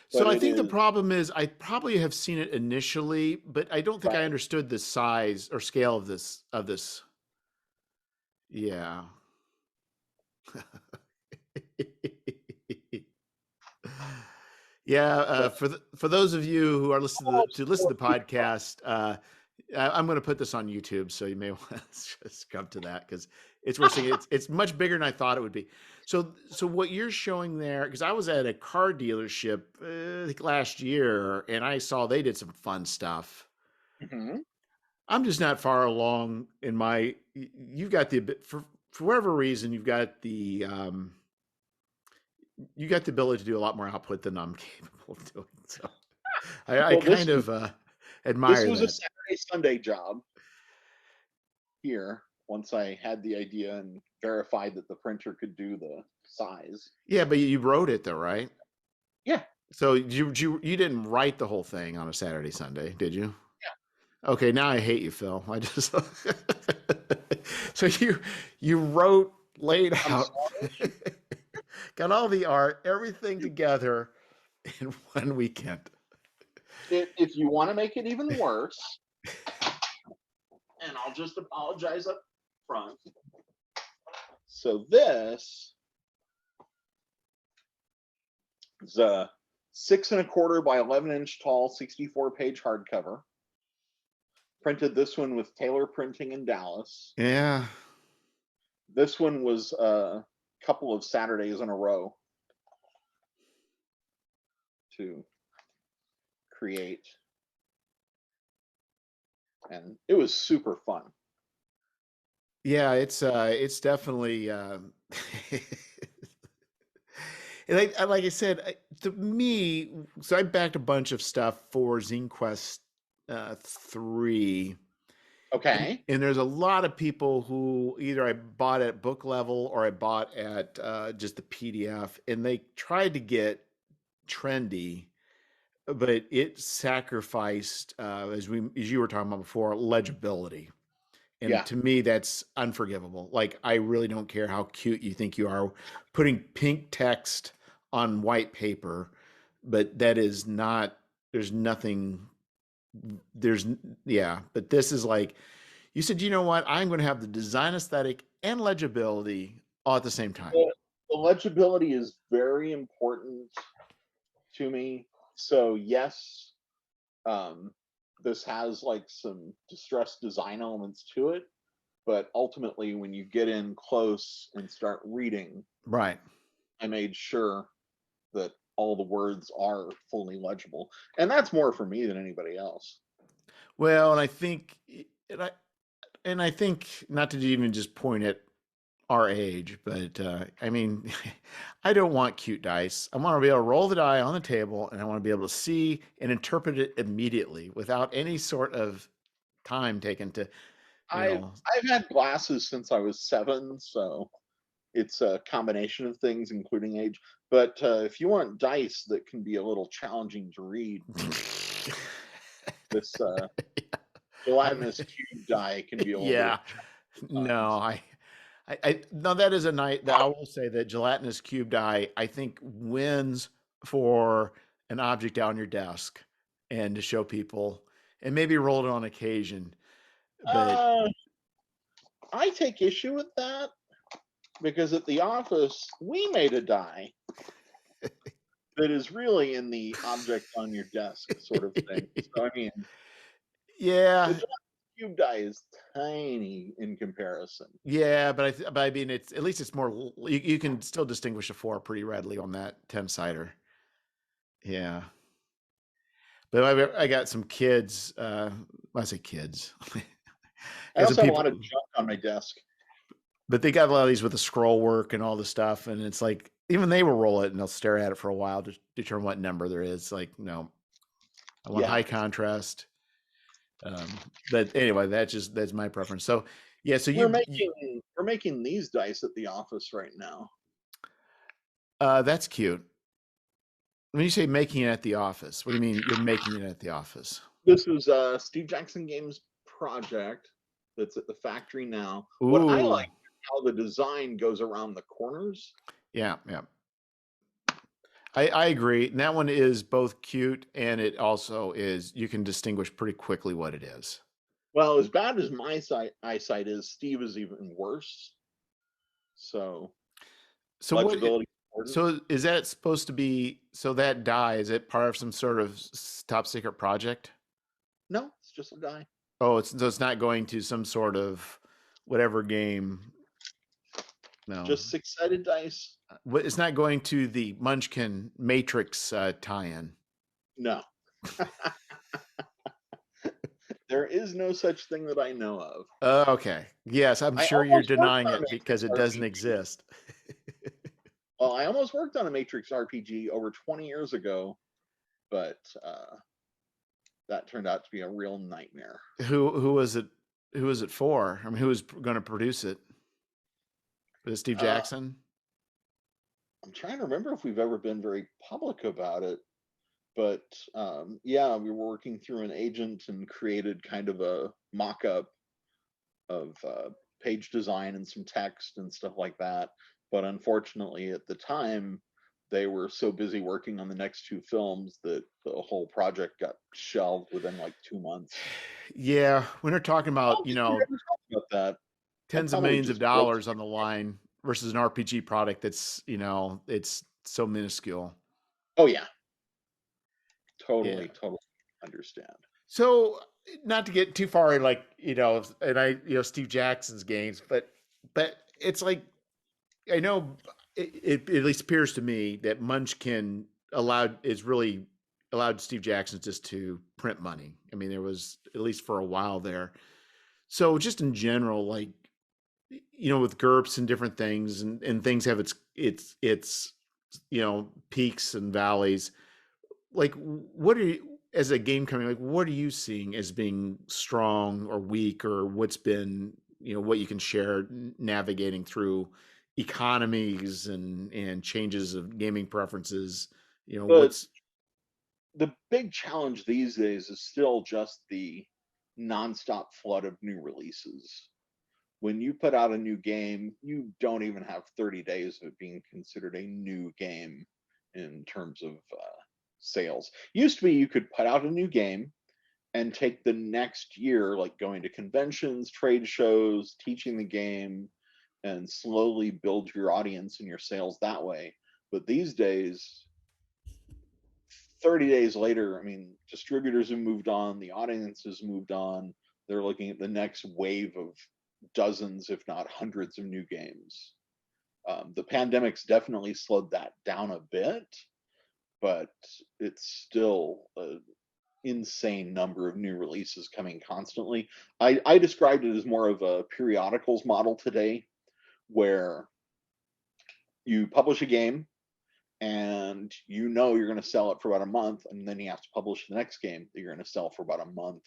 So but I it think the is problem is I probably have seen it initially, but I don't think I right. understood the size or scale of this. Yeah. Yeah, So, for those of you who are listening oh, to listen so to the podcast, I'm going to put this on YouTube, so you may want to just come to that because it's worth seeing. It's much bigger than I thought it would be. So what you're showing there, because I was at a car dealership I think last year, and I saw they did some fun stuff. mhm. I'm just not far along in my. You've got for whatever reason you got the ability to do a lot more output than I'm capable of doing. So I Well, kind of this admire was a that. Saturday, Sunday job here once I had the idea and verified that the printer could do the size. Yeah, but you wrote it though, right? Yeah, So you didn't write the whole thing on a Saturday, Sunday, did you? Okay, now I hate you, Phil. I just so you wrote, laid I'm out, sorry. got all the art, everything together in one weekend. If you want to make it even worse, and I'll just apologize up front. So this is a 6 1/4 by 11-inch tall, 64-page hardcover. Printed this one with Taylor Printing in Dallas. Yeah. This one was a couple of Saturdays in a row to create, and it was super fun. Yeah, it's definitely and like I said, to me, so I backed a bunch of stuff for Zine Quest 3. Okay. And there's a lot of people who either I bought at book level or I bought at just the PDF, and they tried to get trendy, but it sacrificed, as you were talking about before, legibility. And Yeah. to me, that's unforgivable. Like, I really don't care how cute you think you are putting pink text on white paper, but that is not, there's nothing, there's, yeah, but this is like, you said, you know what? I'm going to have the design aesthetic and legibility all at the same time. The legibility is very important to me. So yes, um, this has like some distressed design elements to it, but ultimately, when you get in close and start reading, Right. I made sure that all the words are fully legible, and that's more for me than anybody else. Well, and I think, and I think not to even just point at our age, but I mean, I don't want cute dice. I want to be able to roll the die on the table, and I want to be able to see and interpret it immediately without any sort of time taken to, you I've know. I've had glasses since I was 7, so it's a combination of things, including age. But if you want dice that can be a little challenging to read, this I'm, gelatinous cube die can be a little bit of yeah, a challenge at no, times. no, that is a night that I will say that gelatinous cube die, I think, wins for an object on your desk and to show people and maybe roll it on occasion. But Uh, I take issue with that because at the office we made a die that is really in the object on your desk sort of thing. So I mean, the yeah, cube die is tiny in comparison. yeah, but I mean, it's at least it's more. You can still distinguish a four pretty readily on that 10-sider. Yeah, but I got some kids. I say kids. I Got some also have a people, lot of junk on my desk. but they got a lot of these with the scroll work and all the stuff, and it's like even they will roll it and they'll stare at it for a while to determine what number there is. Like, no, I want Yeah, high contrast. But anyway, that's my preference. So yeah, so we're making these dice at the office right now. that's cute. When you say making it at the office, what do you mean you're making it at the office? This is Steve Jackson Games project that's at the factory now. What I Ooh, like is how the design goes around the corners. yeah, yeah. I agree. And that one is both cute and it also is, you can distinguish pretty quickly what it is. Well, as bad as my eyesight is, Steve is even worse. So So what, legibility is important. so is that supposed to be, so that die, is it part of some sort of top secret project? No, it's just a die. Oh, so it's not going to some sort of whatever game. No, Just six-sided dice. It's not going to the Munchkin Matrix tie-in. No, there is no such thing that I know of. Okay. Yes, I'm I sure you're almost worked denying on a it Matrix because it doesn't RPG. exist. Well, I almost worked on a Matrix RPG over 20 years ago, but that turned out to be a real nightmare. Who was it? Who was it for? I mean, who was going to produce it? Was it Steve Uh, Jackson? I'm trying to remember if we've ever been very public about it, but yeah, we were working through an agent and created kind of a mock-up of page design and some text and stuff like that. But unfortunately, at the time, they were so busy working on the next two films that the whole project got shelved within like 2 months. Yeah, when they're talking I about, don't think we ever talked about that. I tens of probably millions of just wrote dollars on the line versus an RPG product that's, it's so minuscule. oh yeah, Yeah. totally understand. So, not to get too far in, like, and Steve Jackson's games, but it's like, I know it at least appears to me that Munchkin really allowed Steve Jackson just to print money. I mean, there was, at least for a while there. So just in general, like, with GURPS and different things, and things have its peaks and valleys. Like, what are you, as a game company, like, what are you seeing as being strong or weak, or what's been, what you can share navigating through economies and changes of gaming preferences? But What's the big challenge these days is still just the nonstop flood of new releases. When you put out a new game, you don't even have 30 days of it being considered a new game in terms of sales. Used to be you could put out a new game and take the next year, like going to conventions, trade shows, teaching the game, and slowly build your audience and your sales that way. But these days, 30 days later, I mean, distributors have moved on, the audience has moved on. They're looking at the next wave of dozens, if not hundreds, of new games. The pandemic's definitely slowed that down a bit, but it's still an insane number of new releases coming constantly. I described it as more of a periodicals model today, where you publish a game and you're going to sell it for about a month, and then you have to publish the next game that you're going to sell for about a month.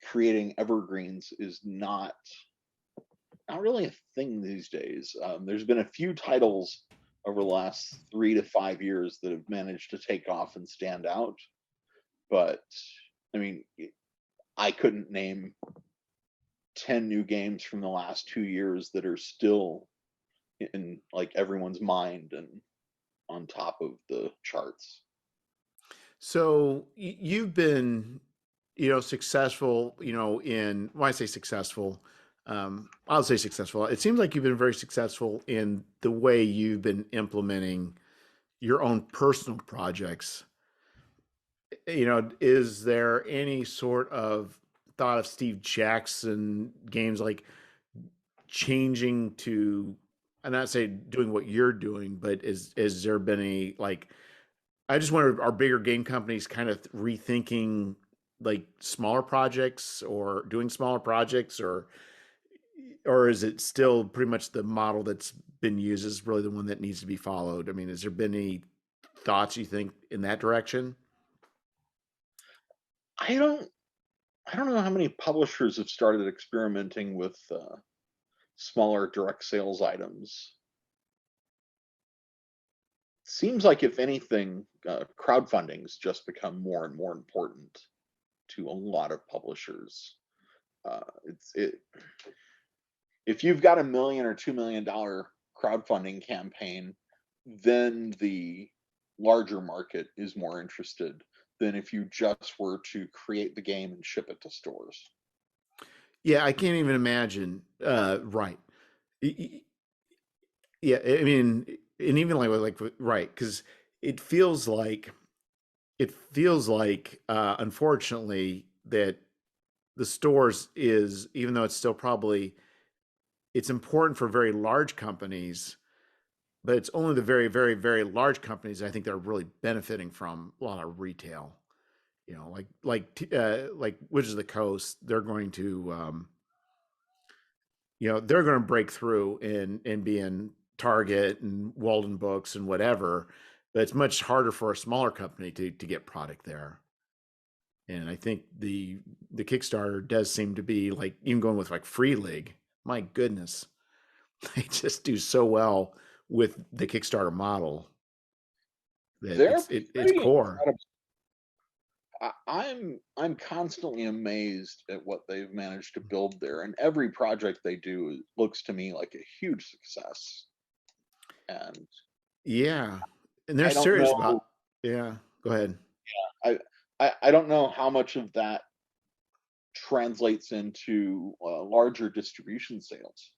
Creating evergreens is not really a thing these days. There's been a few titles over the last 3 to 5 years that have managed to take off and stand out, but I mean, I couldn't name 10 new games from the last 2 years that are still in like everyone's mind and on top of the charts. So you've been, successful, when I say successful, I'll say successful. It seems like you've been very successful in the way you've been implementing your own personal projects. Is there any sort of thought of Steve Jackson games, like, changing to, I'm not saying doing what you're doing, but is there been any, like, I just wonder, are bigger game companies kind of rethinking, like, smaller projects, or doing smaller projects, or is it still pretty much the model that's been used is really the one that needs to be followed? I mean, has there been any thoughts, you think, in that direction? I don't I don't know how many publishers have started experimenting with smaller direct sales items. Seems like if anything, crowdfunding's just become more and more important to a lot of publishers. It's it If you've got $1 million or $2 million crowdfunding campaign, then the larger market is more interested than if you just were to create the game and ship it to stores. Yeah, I can't even imagine. Right. Y- y- Yeah, I mean, and even right, because it feels like unfortunately, that the stores is, even though it's still probably, it's important for very large companies, but it's only the very, very, very large companies, I think, that are really benefiting from a lot of retail. Like Wizards of the Coast, they're going to break through and be in Target and Walden Books and whatever, but it's much harder for a smaller company to get product there. And I think the Kickstarter does seem to be like even going with like Free League. My goodness, they just do so well with the Kickstarter model that They're it's pretty core. incredible. I'm constantly amazed at what they've managed to build there, and every project they do looks to me like a huge success. And Yeah, and they're I don't serious know, about. Yeah, go ahead. I I don't know how much of that translates into larger distribution sales.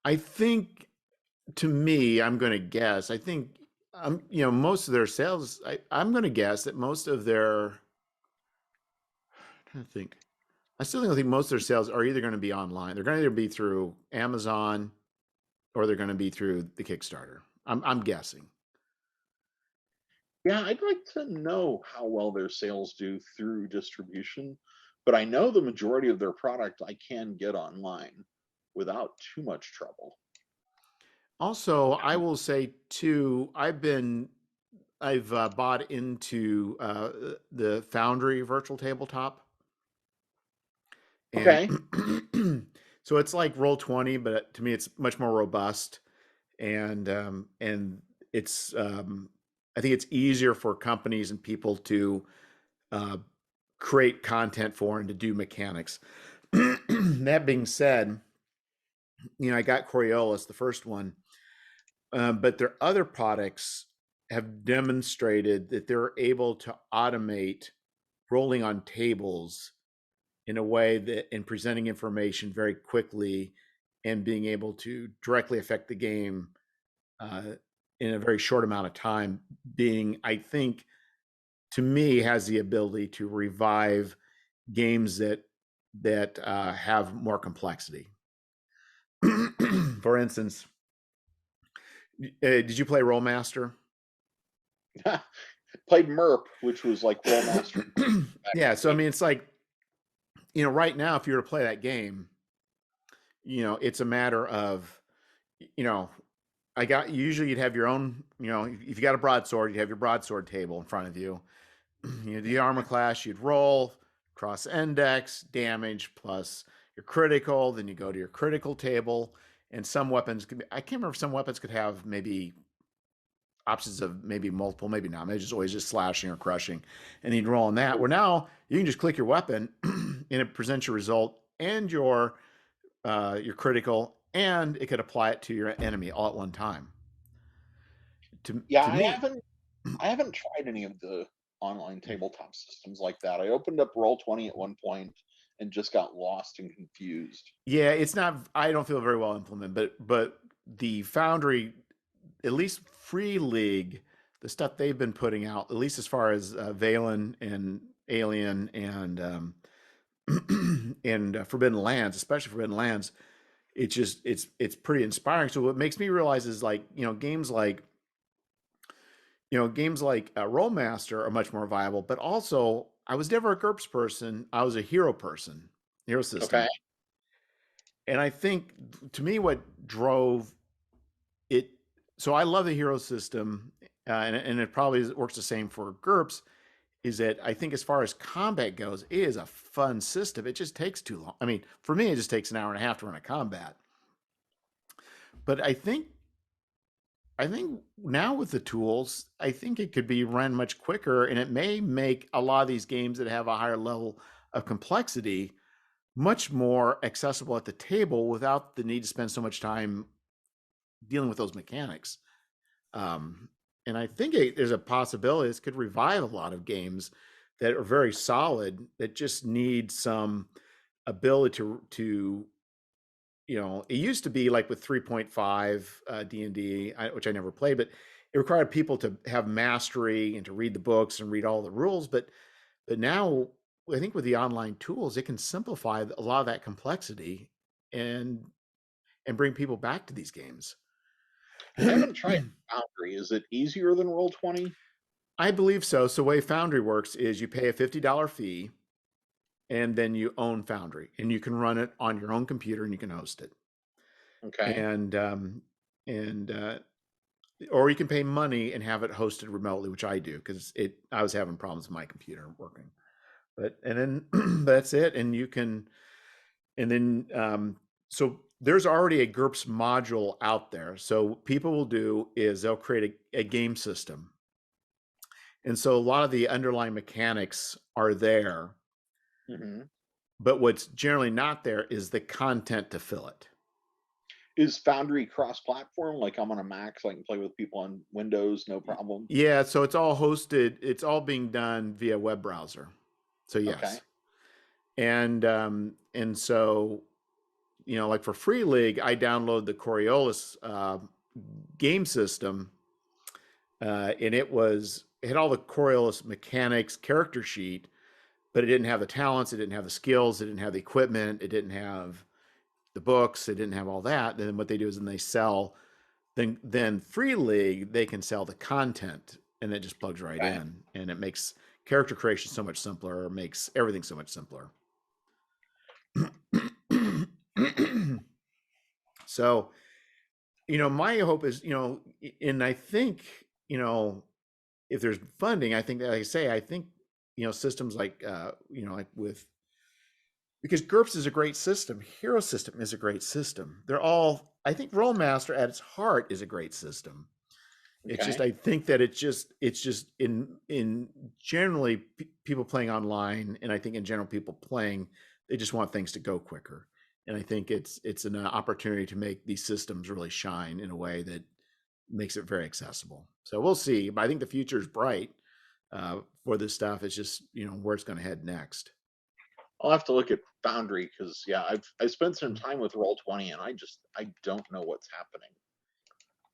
I think to me, I'm going to guess. I think most of their sales. I'm going to guess that most of their. I'm trying to think. I still think most of their sales are either going to be online. They're going to either be through Amazon or they're going to be through the Kickstarter. I'm guessing. Yeah, I'd like to know how well their sales do through distribution, but I know the majority of their product I can get online without too much trouble. Also, I will say too, I've bought into the Foundry virtual tabletop, and Okay. so it's like Roll 20, but to me, it's much more robust, and it's I think it's easier for companies and people to uh, create content for and to do mechanics. That being said, I got Coriolis, the first one, but their other products have demonstrated that they're able to automate rolling on tables in a way that in presenting information very quickly and being able to directly affect the game uh, in a very short amount of time being I think to me has the ability to revive games that have more complexity. For instance, did you play Rollmaster? Played MERP, which was like Rollmaster back Yeah, in so I the mean, it's like right now, if you were to play that game, it's a matter of, you know, I got usually you'd have your own, if you got a broadsword, you'd have your broadsword table in front of you. The armor class, you'd roll cross index damage plus your critical, then you go to your critical table, and some weapons could be, I can't remember if some weapons could have maybe options of maybe multiple, maybe not. Maybe just always just slashing or crushing, and you'd roll on that. Where now you can just click your weapon, and it presents your result and your critical, and it could apply it to your enemy all at one time. To Yeah, to me, I haven't tried any of the online tabletop systems like that. I opened up Roll 20 at one point and just got lost and confused. yeah, it's not. I don't feel very well implemented, but the Foundry, at least Free League, the stuff they've been putting out, at least as far as Valen and Alien and Forbidden Lands, especially Forbidden Lands, it's pretty inspiring. So what makes me realize is like games like Rollmaster are much more viable. But also, I was never a GURPS person. I was a hero person, hero Okay. system, and I think to me what drove it. So I love the hero system, and it probably works the same for GURPS. Is that I think as far as combat goes, it is a fun system. It just takes too long. I mean, for me, it just takes an hour and a half to run a combat. But I think now with the tools, I think it could be run much quicker, and it may make a lot of these games that have a higher level of complexity much more accessible at the table without the need to spend so much time dealing with those mechanics. Um, and I think there's a possibility this could revive a lot of games that are very solid that just need some ability to it used to be like with 3.5 D&D, which I never played, but it required people to have mastery and to read the books and read all the rules. But now I think with the online tools, it can simplify a lot of that complexity and and bring people back to these games. I haven't tried Foundry. Is it easier than Roll 20? I believe so. So the way Foundry works is you pay a $50 fee and then you own Foundry and you can run it on your own computer and you can host it. Okay. And or you can pay money and have it hosted remotely, which I do because I was having problems with my computer working. But and then that's it, and you can and then so there's already a GURPS module out there. So what people will do is they'll create a game system, and so a lot of the underlying mechanics are there, Hmm. but what's generally not there is the content to fill it. Is Foundry cross-platform? Like I'm on a Mac, so I can play with people on Windows, no problem. Yeah, so it's all hosted. It's all being done via web browser. So Okay. yes, and so like for Free League, I download the Coriolis game system, and it had all the Coriolis mechanics character sheet, but it didn't have the talents, it didn't have the skills, it didn't have the equipment, it didn't have the books, it didn't have all that. Then what they do is then they sell. Then Free League, they can sell the content, and it just plugs right Okay. in, and it makes character creation so much simpler, or makes everything so much simpler. So my hope is, and I think, if there's funding, I think that, like I say, I think, systems like, like with, because GURPS is a great system, Hero System is a great system. They're all, I think Rollmaster at its heart is a great system. It's just, Okay. I think that it's just in generally people playing online, and I think in general people playing, they just want things to go quicker. And I think it's an opportunity to make these systems really shine in a way that makes it very accessible. So we'll see, but I think the future is bright for this stuff. It's just where it's going to head next. I'll have to look at Foundry because yeah, I spent some time with Roll20 and I don't know what's happening.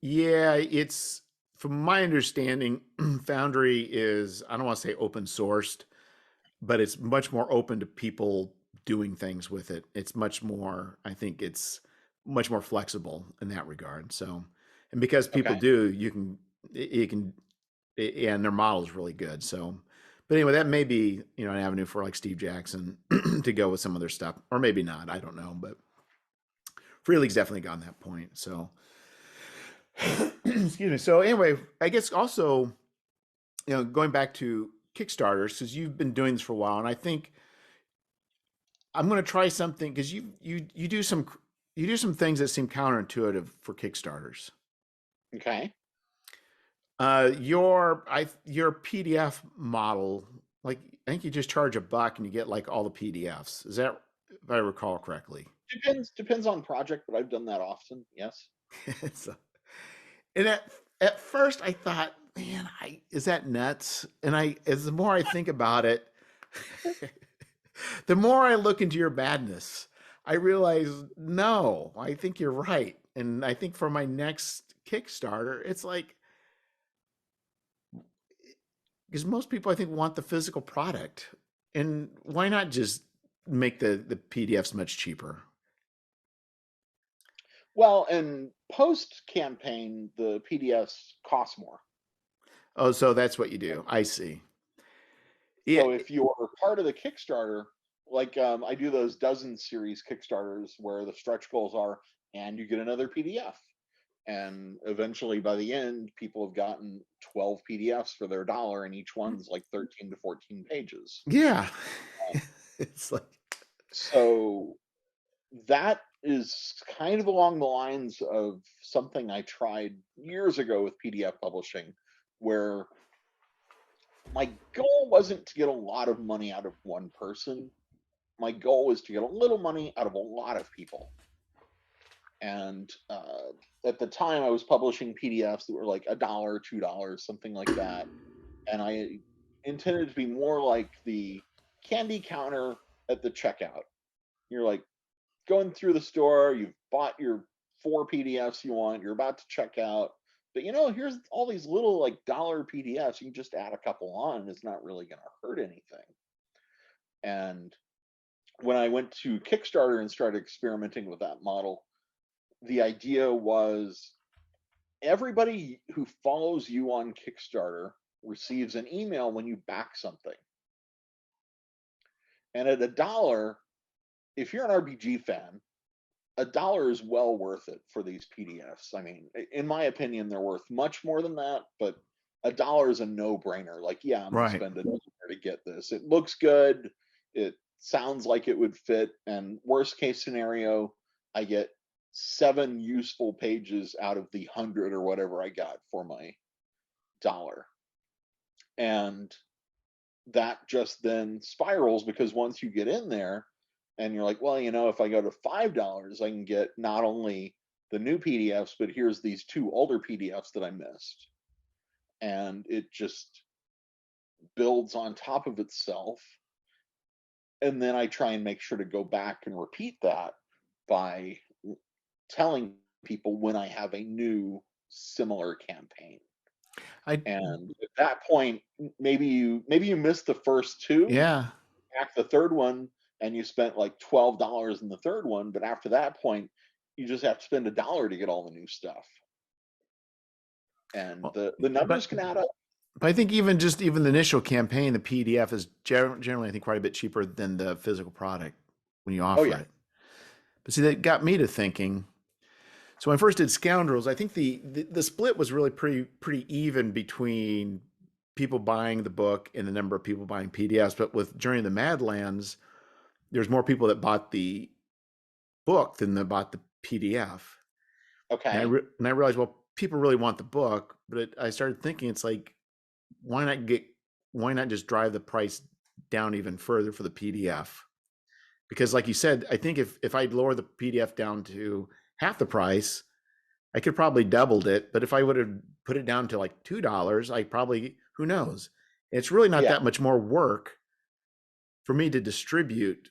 Yeah, it's from my understanding, Foundry is, I don't want to say open sourced, but it's much more open to people doing things with it. It's much more, I think it's much more flexible in that regard. So, and because people Okay. do, you can, and their model is really good. So, but anyway, that may be, an avenue for like Steve Jackson to go with some other stuff, or maybe not. I don't know, but Free League's definitely gotten that point. So, excuse me. So anyway, I guess also, going back to Kickstarters, because you've been doing this for a while, and I think I'm going to try something because you do some things that seem counterintuitive for Kickstarters. Okay. Your PDF model, like I think you just charge $1 and you get like all the PDFs. Is that, if I recall correctly? Depends on project, but I've done that often. Yes. So, and at first I thought, man, I is that nuts? And as the more I think about it, the more I look into your madness, I realize, no, I think you're right. And I think for my next Kickstarter, it's like, because most people I think want the physical product. And why not just make the PDFs much cheaper? Well, and post campaign, the PDFs cost more. Oh, so that's what you do. I see. Yeah. So if you're part of the Kickstarter, like I do those dozen series Kickstarters where the stretch goals are, and you get another PDF. And eventually, by the end, people have gotten 12 PDFs for their dollar, and each one's like 13 to 14 pages. Yeah. Um, It's like, so that is kind of along the lines of something I tried years ago with PDF publishing, where my goal wasn't to get a lot of money out of one person. My goal was to get a little money out of a lot of people. And at the time, I was publishing PDFs that were like $1, $2, something like that. And I intended to be more like the candy counter at the checkout. You're like going through the store, you've bought your 4 PDFs you want, you're about to check out. But here's all these little like dollar PDFs. You can just add a couple on. It's not really going to hurt anything. And when I went to Kickstarter and started experimenting with that model, the idea was everybody who follows you on Kickstarter receives an email when you back something. And at $1, if you're an RPG fan, $1 is well worth it for these PDFs. I mean, in my opinion, they're worth much more than that, but $1 is a no-brainer. Like, yeah, I'm going to right. spend $1 to get this. It looks good. It sounds like it would fit. And worst case scenario, I get 7 useful pages out of the 100 or whatever I got for my dollar. And that just then spirals because once you get in there and you're like, well, if I go to $5, I can get not only the new PDFs, but here's these 2 older PDFs that I missed. And it just builds on top of itself. And then I try and make sure to go back and repeat that by telling people when I have a new similar campaign. I And at that point, maybe you missed the first 2, yeah. back the third one, and you spent like $12 in the third one, but after that point, you just have to spend $1 to get all the new stuff. And Well, the numbers but can add up. but I think even the initial campaign, the PDF is generally I think quite a bit cheaper than the physical product when you Oh offer yeah. it. But see, that got me to thinking. So when I first did Scoundrels, I think the split was really pretty even between people buying the book and the number of people buying PDFs. But with Journey to the Madlands, there's more people that bought the book than that bought the PDF. Okay. And I realized, well, people really want the book, but I started thinking, it's like, why not get why not just drive the price down even further for the PDF? Because like you said, I think if I'd lower the PDF down to half the price, I could probably doubled it. But if I would have put it down to like $2, I probably, who knows? It's really not Yeah. that much more work for me to distribute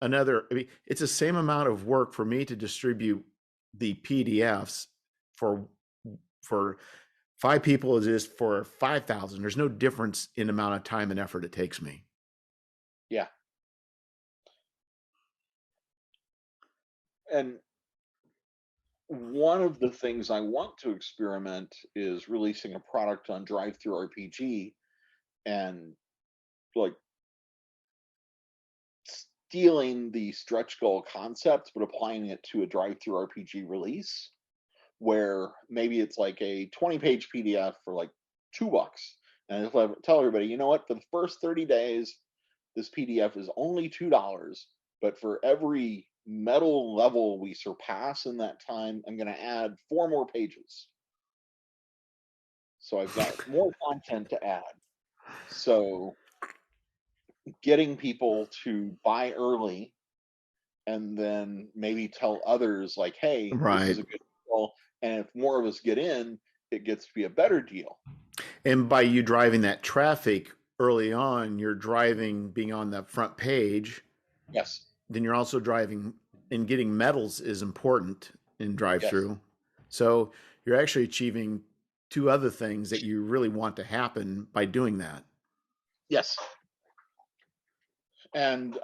another. I mean, it's the same amount of work for me to distribute the PDFs for for 5 people as it is for 5,000. There's no difference in amount of time and effort it takes me. Yeah. And one of the things I want to experiment is releasing a product on Drive-Through RPG and like stealing the stretch goal concept but applying it to a Drive-Through RPG release where maybe it's like a 20-page PDF for like $2. And if I tell everybody, you know what, for the first 30 days, this PDF is only $2, but for every metal level we surpass in that time, I'm going to add 4 more pages. So I've got more content to add. So getting people to buy early and then maybe tell others like, hey, this is Right. a good deal. And if more of us get in, it gets to be a better deal. And by you driving that traffic early on, you're driving being on the front page. Yes. Then you're also driving and getting medals is important in drive Yes. through. So you're actually achieving 2 other things that you really want to happen by doing that. Yes. And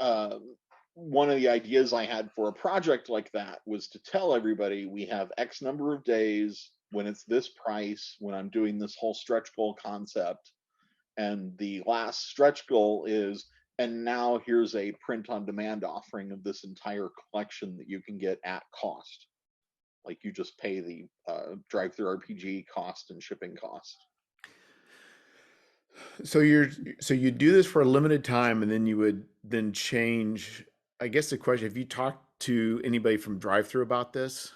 one of the ideas I had for a project like that was to tell everybody we have X number of days when it's this price, when I'm doing this whole stretch goal concept. And the last stretch goal is, and now here's a print on demand offering of this entire collection that you can get at cost. Like you just pay the Drive-Through RPG cost and shipping cost. So you do this for a limited time and then you would then change. I guess the question, have you talked to anybody from drive through about this?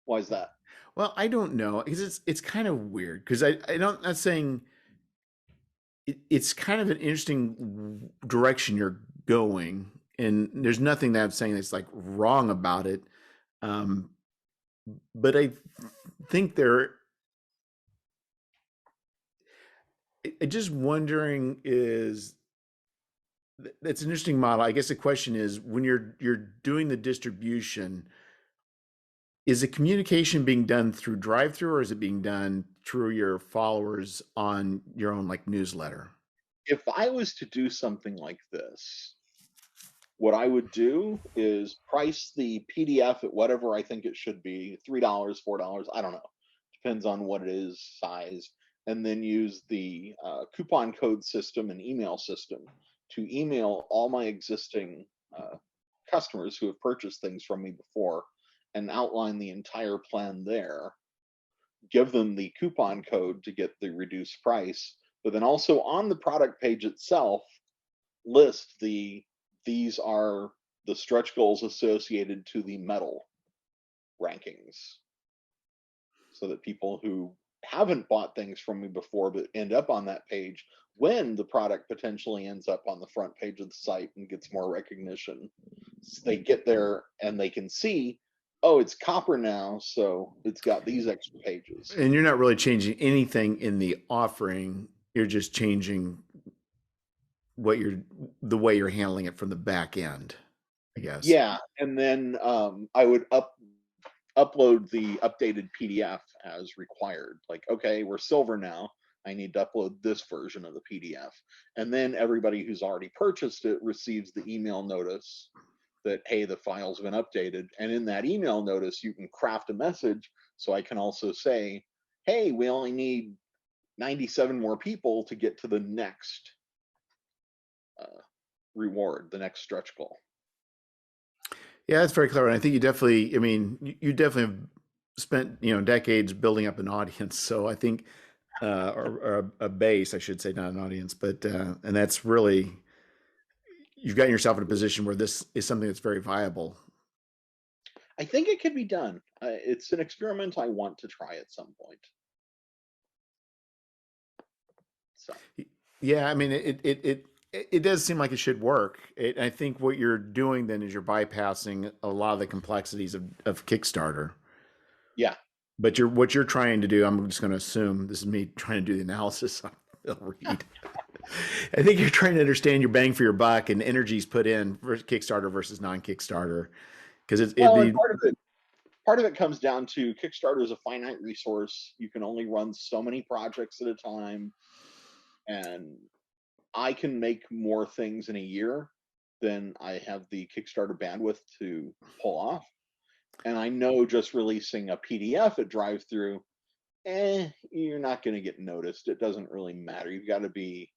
Why is that? Well, I don't know because it's kind of weird because I don't not saying it's kind of an interesting direction you're going, and there's nothing that I'm saying that's like wrong about it. Um, but I think I just wondering is that's an interesting model. I guess the question is when you're doing the distribution, is the communication being done through drive through or is it being done through your followers on your own like newsletter? If I was to do something like this, what I would do is price the PDF at whatever I think it should be, $3, $4, I don't know. Depends on what it is, size, and then use the coupon code system and email system to email all my existing customers who have purchased things from me before and outline the entire plan there. Give them the coupon code to get the reduced price, but then also on the product page itself, list these are the stretch goals associated to the metal rankings, so that people who haven't bought things from me before but end up on that page, when the product potentially ends up on the front page of the site and gets more recognition, they get there and they can see, oh, it's copper now, so it's got these extra pages. And you're not really changing anything in the offering. You're just changing what you're the way you're handling it from the back end, I guess. Yeah, and then I would upload the updated PDF as required. Like, okay, we're silver now. I need to upload this version of the PDF. And then everybody who's already purchased it receives the email notice that, hey, the file's been updated. And in that email notice, you can craft a message. So I can also say, hey, we only need 97 more people to get to the next reward, the next stretch goal. Yeah, that's very clever. And I think you definitely, I mean, you definitely have spent, decades building up an audience. So I think, or a base, I should say, not an audience, but, and that's really, you've gotten yourself in a position where this is something that's very viable. I think it could be done. It's an experiment I want to try at some point. So Yeah, I mean, it does seem like it should work. I think what you're doing then is you're bypassing a lot of the complexities of Kickstarter. yeah, But what you're trying to do, I'm just going to assume this is me trying to do the analysis on Phil Reed. I think you're trying to understand your bang for your buck and energies put in for Kickstarter versus non-Kickstarter, because well, and part of it comes down to Kickstarter is a finite resource. You can only run so many projects at a time, and I can make more things in a year than I have the Kickstarter bandwidth to pull off. And I know just releasing a PDF at drive-through, you're not going to get noticed. It doesn't really matter. You've got to be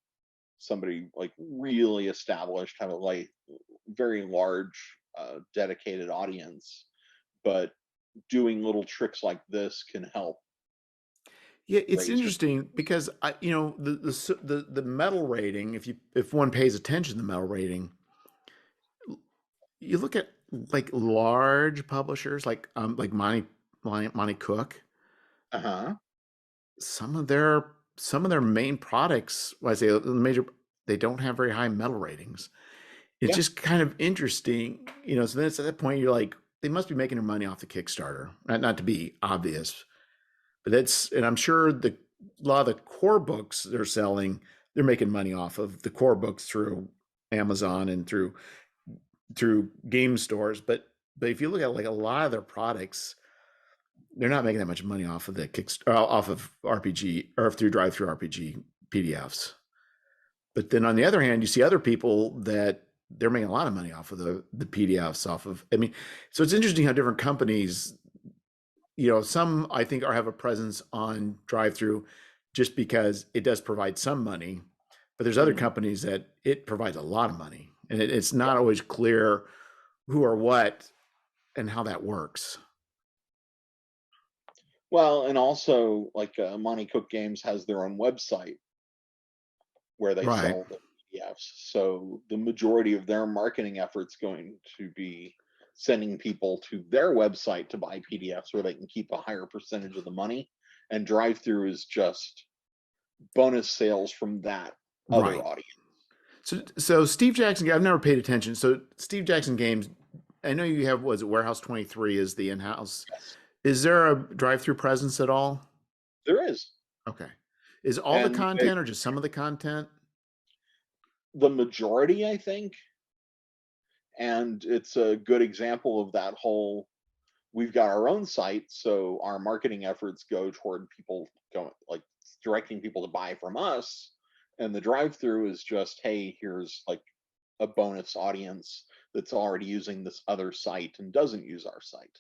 somebody like really established, have a like very large, dedicated audience. But doing little tricks like this can help Yeah, it's raise your. interesting because the metal rating, if one pays attention to the metal rating, you look at like large publishers like Monty Cook, Uh huh. some of their main products, well, I say the major, they don't have very high metal ratings. It's Yeah. just kind of interesting, so then it's at that point you're like, they must be making their money off the Kickstarter. Not to be obvious, but and I'm sure a lot of the core books they're selling, they're making money off of the core books through Amazon and through game stores. But if you look at like a lot of their products, they're not making that much money off of the off of RPG or through drive-through RPG PDFs. But then on the other hand, you see other people that they're making a lot of money off of the PDFs off of. I mean, so it's interesting how different companies, some I think have a presence on drive-through just because it does provide some money, but there's other Mhm. companies that it provides a lot of money, and it's not always clear who or what and how that works. Well, and also like Monty Cook Games has their own website where they Right. sell the PDFs. So the majority of their marketing efforts going to be sending people to their website to buy PDFs where they can keep a higher percentage of the money. And drive through is just bonus sales from that other Right. audience. So Steve Jackson, I've never paid attention. So Steve Jackson Games, I know you have, was it Warehouse 23 is the in-house. Yes, Is there a drive-through presence at all? there is. Okay. Is all the And content or just some of the content? the majority, I think, and it's a good example of that whole, we've got our own site, so our marketing efforts go toward people going like directing people to buy from us, and the drive through is just, hey, here's like a bonus audience that's already using this other site and doesn't use our site.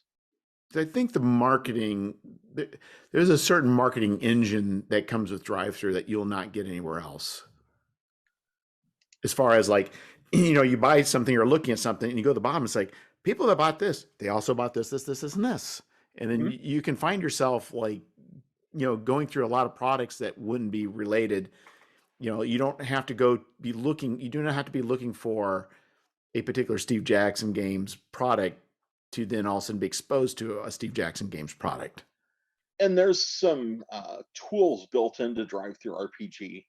I think the marketing, there's a certain marketing engine that comes with drive-through that you'll not get anywhere else. As far as like, you buy something or looking at something and you go to the bottom, it's like people that bought this, they also bought this, and this. And then Mhm. you can find yourself like, going through a lot of products that wouldn't be related. You don't have to be looking. You do not have to be looking for a particular Steve Jackson Games product to then all of a sudden be exposed to a Steve Jackson Games product. And there's some tools built into drive-through RPG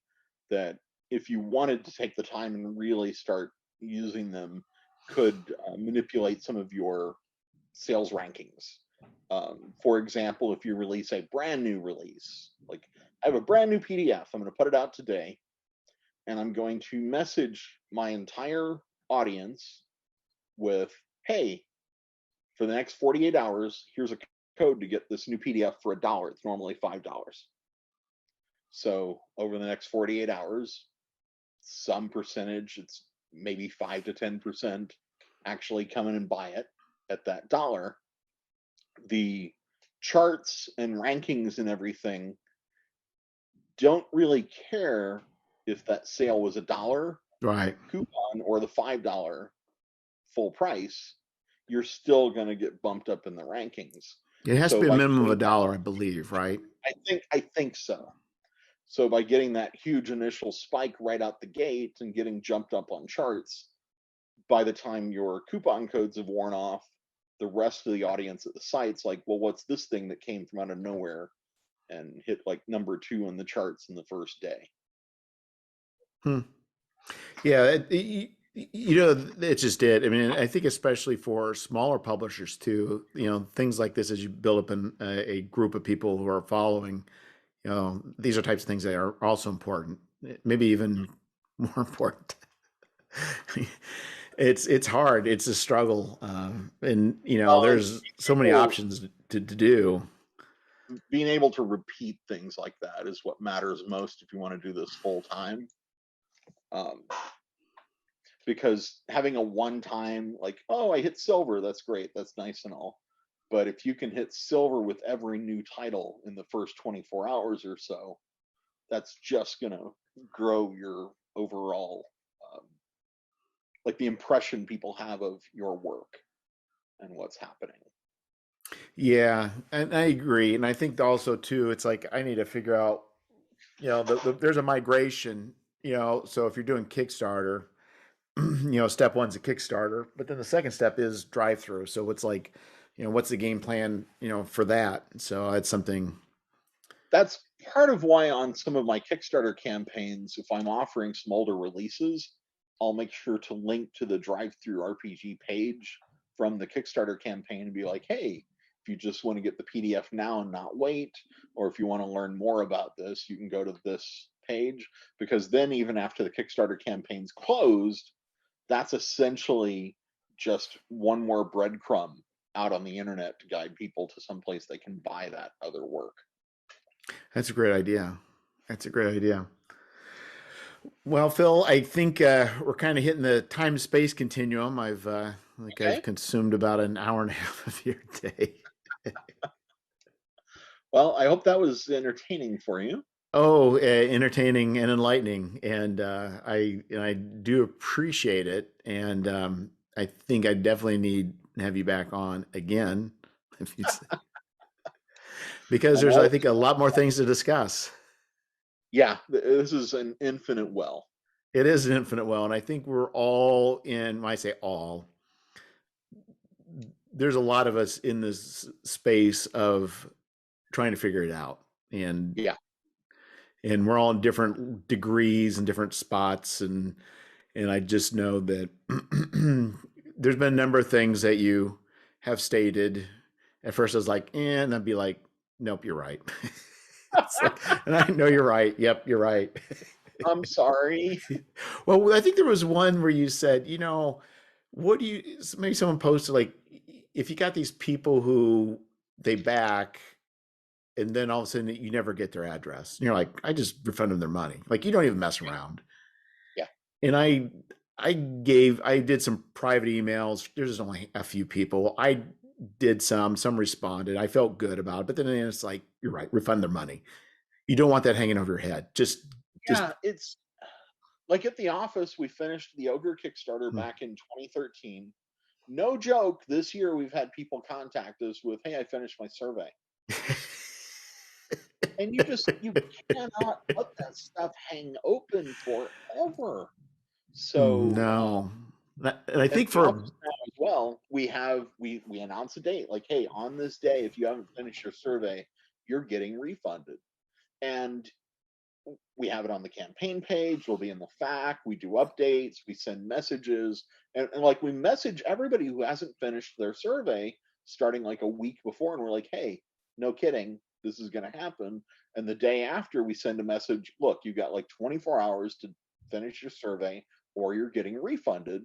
that, if you wanted to take the time and really start using them, could manipulate some of your sales rankings. For example, if you release a brand new release, like I have a brand new PDF, I'm going to put it out today, and I'm going to message my entire audience with, hey, for the next 48 hours, here's a code to get this new PDF for $1. It's normally $5. So over the next 48 hours, some percentage, it's maybe 5 to 10%, actually come in and buy it at that dollar. The charts and rankings and everything don't really care if that sale was $1 Right. coupon or the $5 full price. You're still going to get bumped up in the rankings. It has to So be a by minimum of getting that, $1, I believe, right? I think so. So by getting that huge initial spike right out the gate and getting jumped up on charts, by the time your coupon codes have worn off, the rest of the audience at the site's like, well, what's this thing that came from out of nowhere and hit like number 2 in the charts in the first day? Hmm. Yeah, it's just it. I mean, I think especially for smaller publishers too, things like this, as you build up a group of people who are following, these are types of things that are also important, maybe even more important. It's hard. It's a struggle, and Well, and there's so many options to do. being able to repeat things like that is what matters most if you want to do this full time. Um, because having a one time, like, oh, I hit silver, that's great, that's nice and all. But if you can hit silver with every new title in the first 24 hours or so, that's just going to grow your overall, um, like the impression people have of your work and what's happening. Yeah, and I agree. And I think also too, it's like I need to figure out, there's a migration, so if you're doing Kickstarter, step one's a Kickstarter, but then the second step is drive through. So it's like, what's the game plan, for that? So it's something. That's part of why on some of my Kickstarter campaigns, if I'm offering some older releases, I'll make sure to link to the drive-through RPG page from the Kickstarter campaign and be like, hey, if you just want to get the PDF now and not wait, or if you want to learn more about this, you can go to this page. Because then, even after the Kickstarter campaign's closed, that's essentially just one more breadcrumb out on the internet to guide people to someplace they can buy that other work. That's a great idea. That's a great idea. Well, Phil, I think we're kind of hitting the time space continuum. I think I've Okay. consumed about an hour and a half of your day. Well, I hope that was entertaining for you. Oh, entertaining and enlightening, and I do appreciate it. And I think I definitely need to have you back on again, if because I'm there's, I always, think, a lot more things to discuss. yeah, this is an infinite well. It is an infinite well, and I think we're all in. When I say all, there's a lot of us in this space of trying to figure it out, and Yeah. we're all in different degrees and different spots, and I just know that there's been a number of things that you have stated. At first, I was like, and I'd be like, nope, you're right. It's like, and I know you're right. Yep, you're right. I'm sorry. Well, I think there was one where you said, what do you, maybe someone posted like, if you got these people who they back and then all of a sudden you never get their address, and you're like, I just refund them their money. Like, you don't even mess around. Yeah. And I did some private emails. There's only a few people. I did some responded. I felt good about it, but then it's like, you're right, refund their money. You don't want that hanging over your head. Just, Yeah, it's like at the office, we finished the Ogre Kickstarter hmm. back in 2013. No joke, this year we've had people contact us with, hey, I finished my survey. you cannot let that stuff hang open forever. So No. And I in think the for office now as well, we announce a date like, hey, on this day, if you haven't finished your survey, you're getting refunded. And we have it on the campaign page, we'll be in the FAQ, we do updates, we send messages, and like we message everybody who hasn't finished their survey starting like a week before, and we're like, hey, no kidding, this is going to happen. And the day after, we send a message, look, you got like 24 hours to finish your survey or you're getting refunded.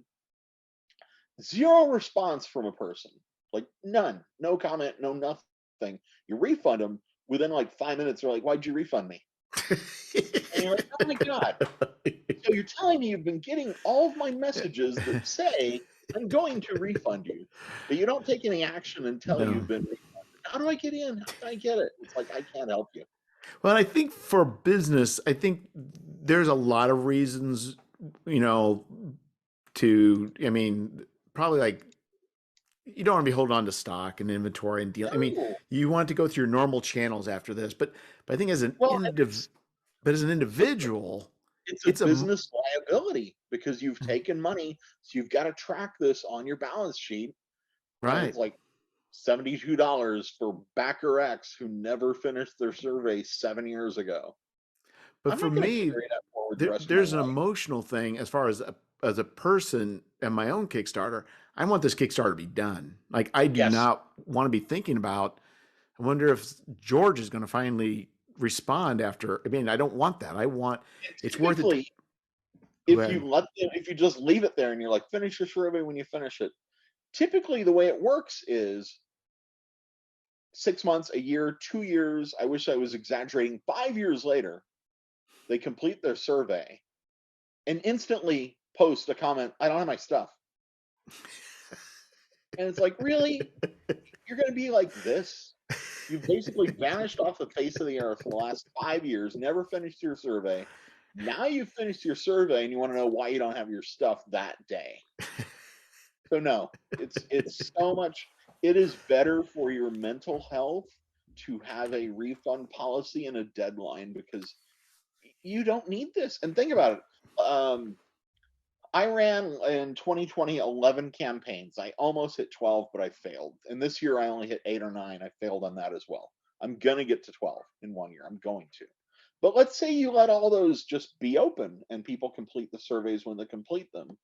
Zero response from a person, like none, no comment, no nothing. You refund them within like 5 minutes, they're like, why'd you refund me? And you're like, oh my God. So you're telling me you've been getting all of my messages that say I'm going to refund you, but you don't take any action until no. you've been refunded. How do I get in? How can I get it? It's like I can't help you. Well, I think for business, I think there's a lot of reasons, you know, I mean, probably like you don't want to be holding on to stock and inventory and deal. I mean, No. you want to go through your normal channels after this, but I think Well, and as an it's individual, it's a it's business liability because you've taken money, so you've got to track this on your balance sheet, and right. it's like $72 for backer X who never finished their survey 7 years ago. But I'm for not going to me, carry that forward the rest of my there's an life. emotional thing as far as a person and my own Kickstarter. I want this Kickstarter to be done. Like I do Yes, not want to be thinking about. I wonder if George is going to finally respond after. I mean, I don't want that. I want and it's worth it. typically, Go if ahead. if you just leave it there and you're like, finish your survey when you finish it. Typically, the way it works is 6 months, a year, 2 years. I wish I was exaggerating. 5 years later, they complete their survey and instantly post a comment. I don't have my stuff, and it's like, really, you're going to be like this? You've basically vanished off the face of the earth for the last 5 years, never finished your survey. Now you've finished your survey and you want to know why you don't have your stuff that day. So no, it's so much. It is better for your mental health to have a refund policy and a deadline because you don't need this. And think about it. I ran in 2020 11 campaigns. I almost hit 12, but I failed. And this year I only hit 8 or 9. I failed on that as well. I'm gonna get to 12 in 1 year. I'm going to. But let's say you let all those just be open and people complete the surveys when they complete them.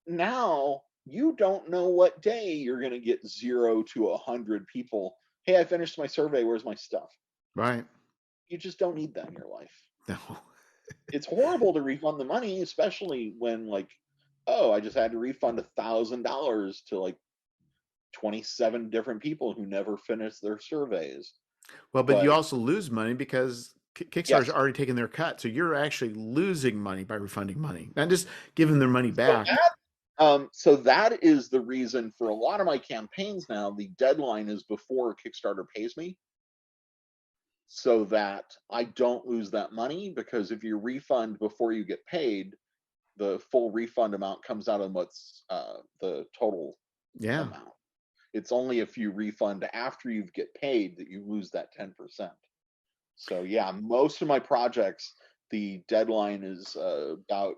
Now you don't know what day you're going to get 0 to 100 people. Hey, I finished my survey. Where's my stuff? Right. You just don't need that in your life. No. It's horrible to refund the money, especially when like, oh, I just had to refund $1,000 to like 27 different people who never finished their surveys. Well, but you But also lose money because Kickstarter's yes, already taken their cut, so you're actually losing money by refunding money, not just giving their money so back. that is the reason for a lot of my campaigns now. The deadline is before Kickstarter pays me, so that I don't lose that money. Because if you refund before you get paid, the full refund amount comes out of what's the total Yeah. amount. It's only if you refund after you get paid that you lose that 10%. So yeah, most of my projects, the deadline is about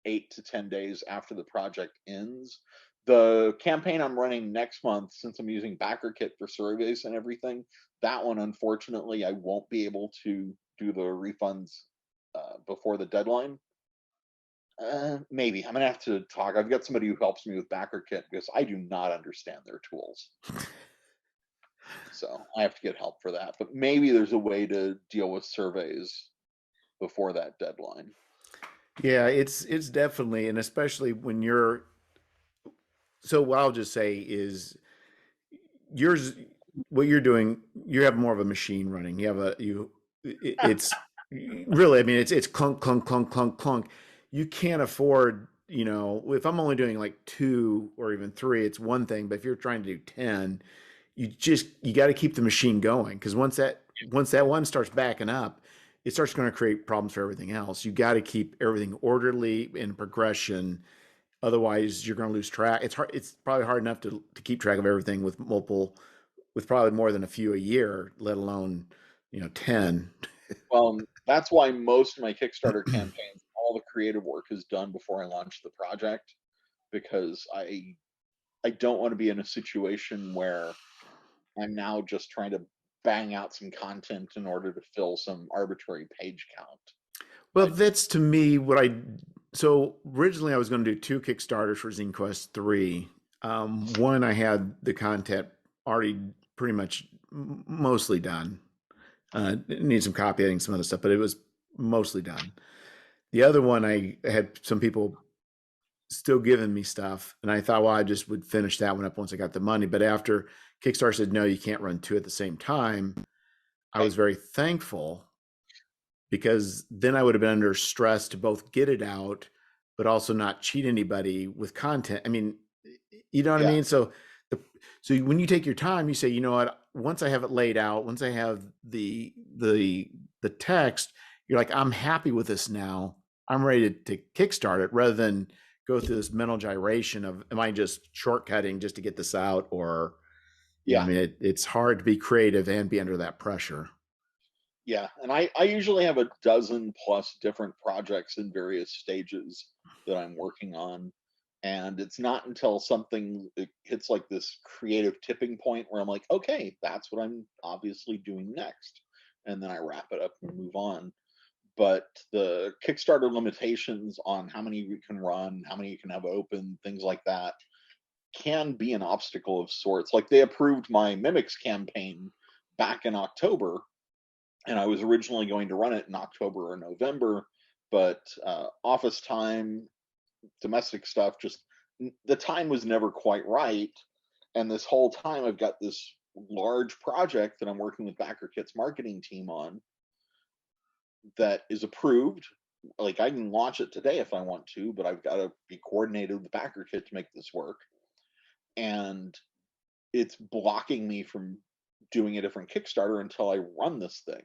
8 to 10 days after the project ends. The campaign I'm running next month, since I'm using BackerKit for surveys and everything, that one, unfortunately, I won't be able to do the refunds before the deadline. Maybe I'm gonna have to talk. I've got somebody who helps me with BackerKit because I do not understand their tools, so I have to get help for that. But maybe there's a way to deal with surveys before that deadline. Yeah, it's definitely, and especially when you're, so what I'll just say is yours, what you're doing, you have more of a machine running. You have it's really, I mean, it's clunk, clunk, clunk, clunk, clunk. You can't afford, if I'm only doing like two or even three, it's one thing. But if you're trying to do 10, you got to keep the machine going. Because once that one starts backing up, it starts going to create problems for everything else. You got to keep everything orderly in progression. Otherwise, you're going to lose track. It's hard. It's probably hard enough to keep track of everything with probably more than a few a year, let alone 10. Well, that's why most of my Kickstarter campaigns, all the creative work is done before I launch the project, because I don't want to be in a situation where I'm now just trying to bang out some content in order to fill some arbitrary page count. Well, I just that's to me what I. So originally, I was going to do two Kickstarters for Zine Quest 3. One, I had the content already pretty much mostly done. It needs some copy editing, some other stuff, but it was mostly done. The other one, I had some people still giving me stuff, and I thought, well, I just would finish that one up once I got the money. But after Kickstarter said, no, you can't run two at the same time, I okay. was very thankful because then I would have been under stress to both get it out, but also not cheat anybody with content. I mean, you know what I Yeah, mean? The, so when you take your time, you say, you know what? Once I have it laid out, once I have the text, you're like, I'm happy with this now. I'm ready to kickstart it rather than go through this mental gyration of, am I just shortcutting just to get this out? Or, I yeah, mean, it's hard to be creative and be under that pressure. yeah. And I usually have a dozen plus different projects in various stages that I'm working on. And it's not until something it hits like this creative tipping point where I'm like, okay, that's what I'm obviously doing next. And then I wrap it up and move on. But the Kickstarter limitations on how many you can run, how many you can have open, things like that, can be an obstacle of sorts. Like they approved my Mimics campaign back in October, and I was originally going to run it in October or November, but office time, domestic stuff, just the time was never quite right. And this whole time, I've got this large project that I'm working with BackerKit's marketing team on that is approved. Like I can launch it today if I want to, but I've got to be coordinated with BackerKit to make this work. And it's blocking me from doing a different Kickstarter until I run this thing.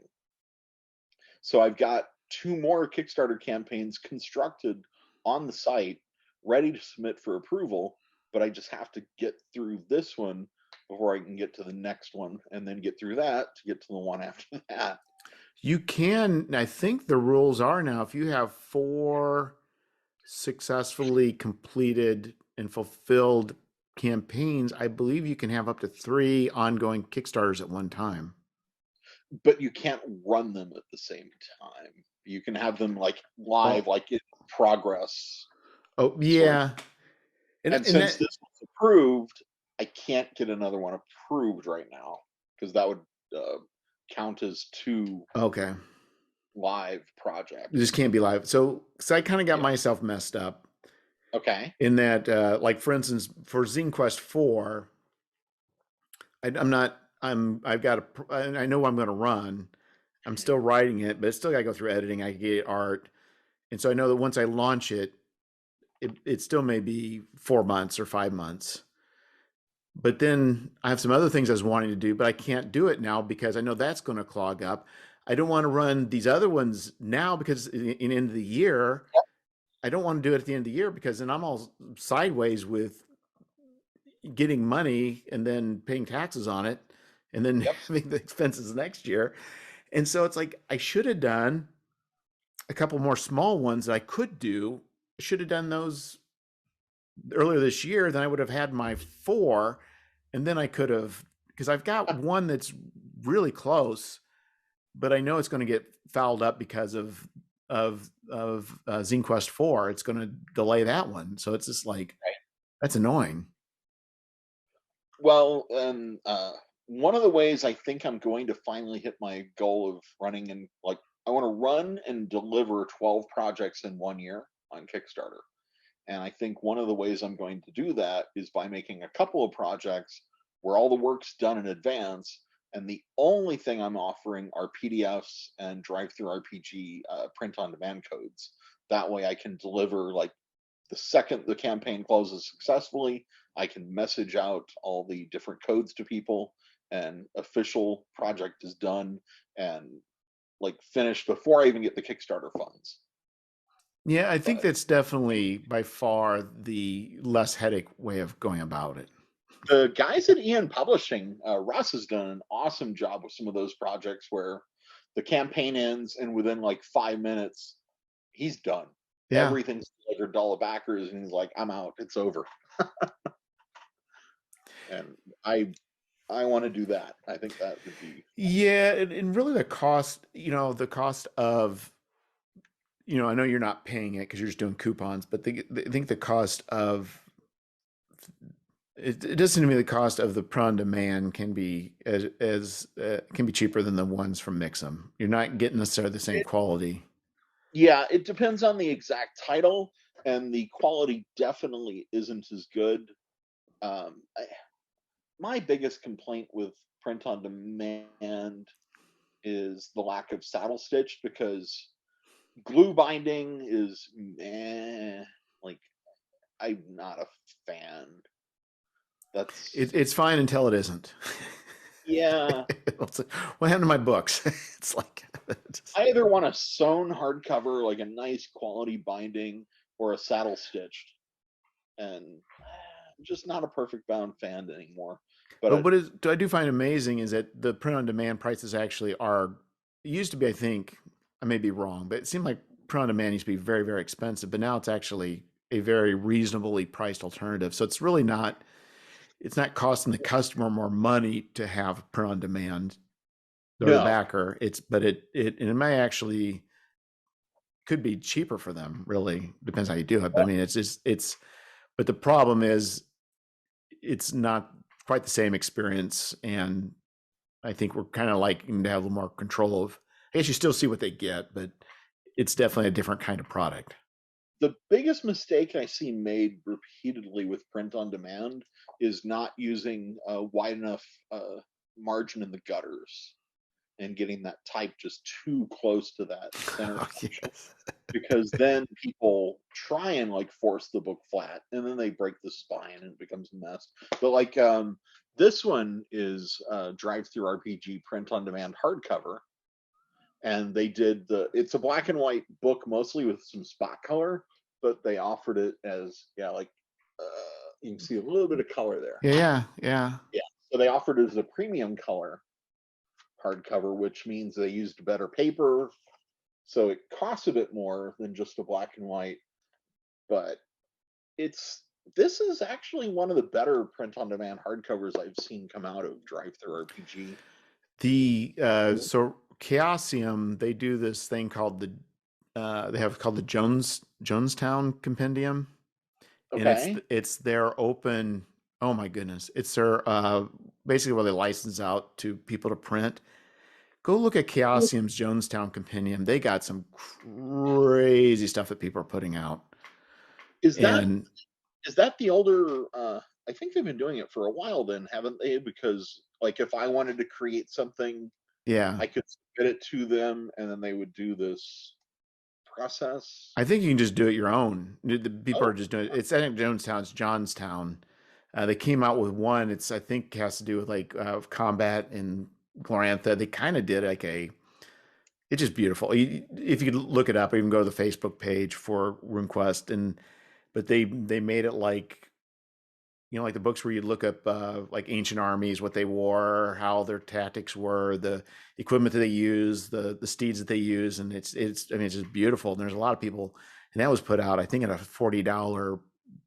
So I've got two more Kickstarter campaigns constructed on the site, ready to submit for approval, but I just have to get through this one before I can get to the next one, and then get through that to get to the one after that. You can, I think the rules are now, if you have four successfully completed and fulfilled campaigns, I believe you can have up to three ongoing Kickstarters at one time. But you can't run them at the same time. You can have them like live, Oh, like in progress, oh sort of. yeah. And And since that, this was approved, I can't get another one approved right now because that would uh, count as two okay. live It just projects. can't be live. So I kind of got Yeah. myself messed up Okay. in that, like for instance, for Zine Quest 4, I'm not, I've got I know I'm going to run. I'm still writing it, but it's still got to go through editing. I get art. And so I know that once I launch it, it still may be 4 months or 5 months. But then I have some other things I was wanting to do, but I can't do it now because I know that's going to clog up. I don't want to run these other ones now because in the end of the year, I don't want to do it at the end of the year because then I'm all sideways with getting money and then paying taxes on it and then Yep. having the expenses next year. And so it's like I should have done a couple more small ones that I could do. I should have done those earlier this year. Then I would have had my four, and then I could have, because I've got one that's really close, but I know it's going to get fouled up because of Zine Quest 4. It's going to delay that one, so it's just like Right. that's annoying. Well, one of the ways I think I'm going to finally hit my goal of running and like I want to run and deliver 12 projects in 1 year on Kickstarter. And I think one of the ways I'm going to do that is by making a couple of projects where all the work's done in advance. And the only thing I'm offering are PDFs and drive through RPG print on demand codes. That way I can deliver like the second the campaign closes successfully, I can message out all the different codes to people and official project is done and like finished before I even get the Kickstarter funds. Yeah, I think But that's definitely by far the less headache way of going about it. the guys at Ian Publishing, Russ has done an awesome job with some of those projects where the campaign ends, and within like 5 minutes, he's done. Yeah. Everything's delivered to all the backers, and he's like, "I'm out. It's over." And I want to do that. I think that would be Yeah, and really the cost, the cost of, I know you're not paying it because you're just doing coupons, but I think the cost of it does seem to me the cost of the print on demand can be as can be cheaper than the ones from Mixam. You're not getting necessarily the same it. quality. Yeah, it depends on the exact title, and the quality definitely isn't as good. I, my biggest complaint with print on demand is the lack of saddle stitch, because glue binding is meh. Like, I'm not a fan. That's It's fine until it isn't. Yeah. It's like, what happened to my books? It's like, just- I either want a sewn hardcover, like a nice quality binding, or a saddle stitched, and I'm just not a perfect bound fan anymore. But but what I do find amazing is that the print on demand prices actually are. It used to be, I think, I may be wrong, but it seemed like print on demand used to be very, very expensive, but now it's actually a very reasonably priced alternative. So it's really not. It's not costing the customer more money to have print on demand or the no, backer. And it may actually could be cheaper for them. Really depends how you do it. But I mean, But the problem is, it's not quite the same experience, and I think we're kind of liking to have a little more control of. I guess you still see what they get, but it's definitely a different kind of product. the biggest mistake I see made repeatedly with print on demand is not using a wide enough margin in the gutters, and getting that type just too close to that center Oh, section, yes. because then people try and like force the book flat, and then they break the spine and it becomes a mess. But like, this one is drive through RPG print on demand hardcover, and they did it's a black and white book mostly with some spot color, but they offered it as, yeah, like, you can see a little bit of color there. Yeah, yeah, yeah. Yeah, so they offered it as a premium color hardcover, which means they used better paper, so it costs a bit more than just a black and white. But it's this is actually one of the better print on demand hardcovers I've seen come out of drive through RPG. So Chaosium, they do this thing called they have called the Jonestown Compendium, and Okay. it's their open. Oh my goodness, it's their basically where they license out to people to print. Go look at Chaosium's Jonestown Compendium. They got some crazy stuff that people are putting out. is that And is that the older, I think they've been doing it for a while then, haven't they? Because like, if I wanted to create something, yeah, I could submit it to them, and then they would do this process. I think you can just do it your own. The people are Oh, just doing it. It's I think Jonestown, it's Johnstown. They came out with one. It's I think has to do with like combat and Glorantha. They kind of did like a. It's just beautiful. If you could look it up, or even go to the Facebook page for RuneQuest, but they made it like like the books where you look up like ancient armies, what they wore, how their tactics were, the equipment that they use, the steeds that they use, and it's I mean it's just beautiful. And there's a lot of people, and that was put out I think in a $40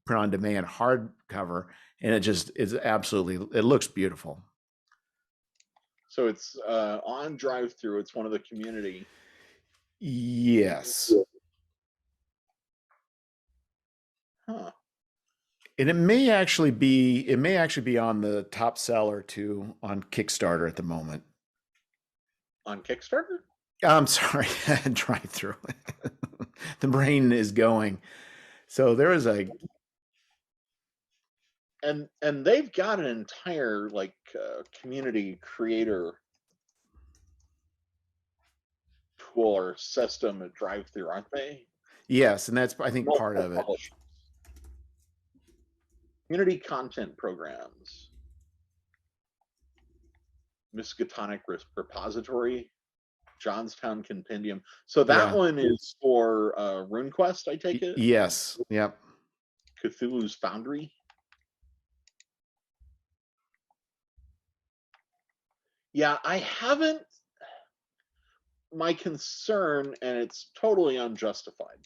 print on demand hardcover, and it just is absolutely it looks beautiful. so it's on drive through. It's one of the community. Yes, Huh. and it may actually be on the top seller too on Kickstarter at the moment. On Kickstarter? I'm sorry, drive through. The brain is going. So there is a And they've got an entire like community creator tool or system at drive through, aren't they? yes, and that's I think part Multiple of it. publishers, community content programs, Miskatonic Repository, Johnstown Compendium. So that Yeah. one is for RuneQuest, I take it. Yes. Yep. Cthulhu's Foundry. Yeah, I haven't. my concern, and it's totally unjustified,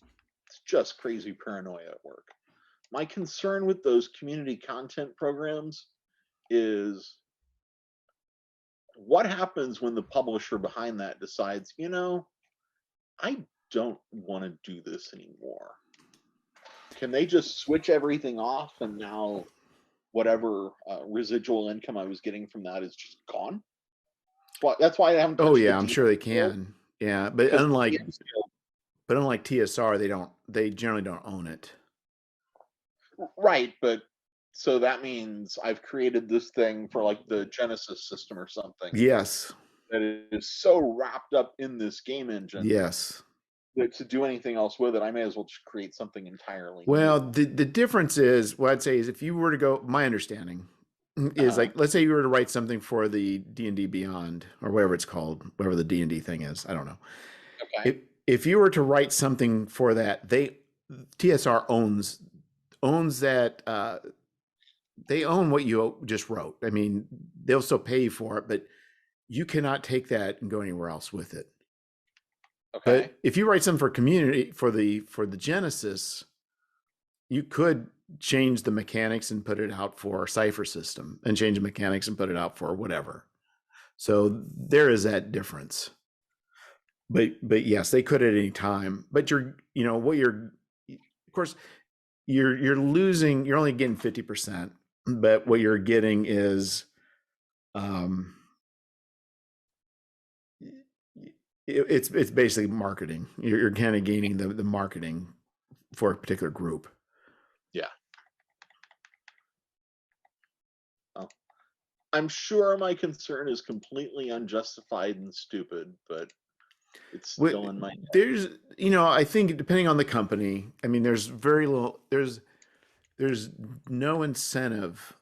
it's just crazy paranoia at work. My concern with those community content programs is what happens when the publisher behind that decides, I don't want to do this anymore. Can they just switch everything off and now whatever residual income I was getting from that is just gone? That's why I haven't Oh touched the yeah, I'm DM sure they scale, can. Yeah, but because the unlike DM scale, TSR, they generally don't own it. right? But so that means I've created this thing for like the Genesis system or something Yes. that is so wrapped up in this game engine Yes. that to do anything else with it, I may as well just create something entirely Well, new. the difference is what I'd say is if you were to go, my understanding is Uh-huh. like, let's say you were to write something for the D&D Beyond or whatever it's called, whatever the D&D thing is, I don't know. Okay. If if you were to write something for that, TSR owns that they own what you just wrote. I mean, they'll still pay you for it, but you cannot take that and go anywhere else with it. Okay. But if you write something for community for the Genesis, you could change the mechanics and put it out for Cipher system and change the mechanics and put it out for whatever. So there is that difference. But yes, they could at any time. But of course you're losing, you're only getting 50%, but what you're getting is um it's basically marketing. You're kind of gaining the marketing for a particular group. Yeah. Oh, I'm sure my concern is completely unjustified and stupid, but it's still in my head. There's, I think depending on the company, I mean, there's very little, there's no incentive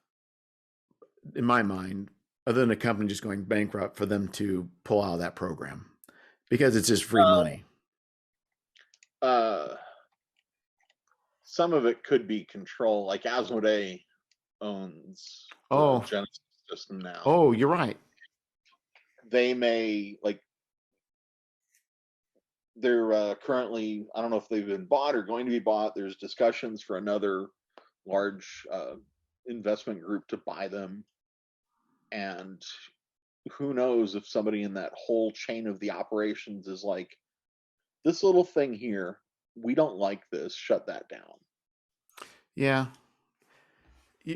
in my mind, other than a company just going bankrupt for them to pull out of that program because it's just free money. Uh, some of it could be control. Like Asmodee owns the Oh, Genesis system now. oh, you're right. They may like they're currently, I don't know if they've been bought or going to be bought. There's discussions for another large investment group to buy them, and who knows if somebody in that whole chain of the operations is like, this little thing here, we don't like this, shut that down. Yeah,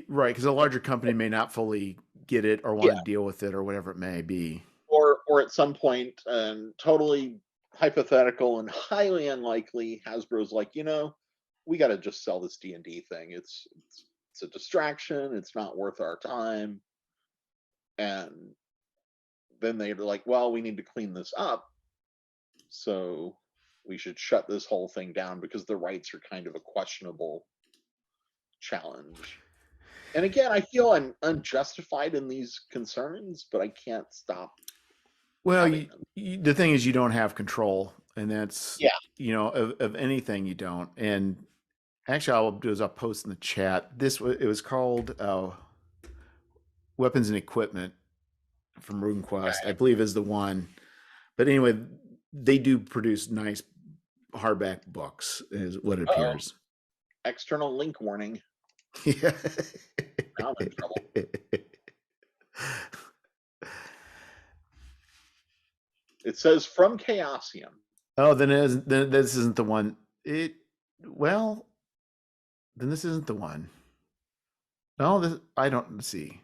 right. Because a larger company may not fully get it or want Yeah. to deal with it or whatever it may be. Or at some point, and totally hypothetical and highly unlikely, Hasbro's like, we got to just sell this D&D thing. It's a distraction. It's not worth our time. And then they're like, well, we need to clean this up, so we should shut this whole thing down because the rights are kind of a questionable challenge. And again, I feel I'm unjustified in these concerns, but I can't stop Well, having them. the thing is, you don't have control, and that's Yeah. of anything you don't. And actually, I'll do is I'll post in the chat. It was called Weapons and Equipment from RuneQuest, I Okay. believe, is the one. But anyway, they do produce nice hardback books, is what it Uh-oh. appears. External link warning. Yeah. Now I'm in trouble. It says from Chaosium. Oh, then this isn't the one. Well, then this isn't the one. No, I don't see.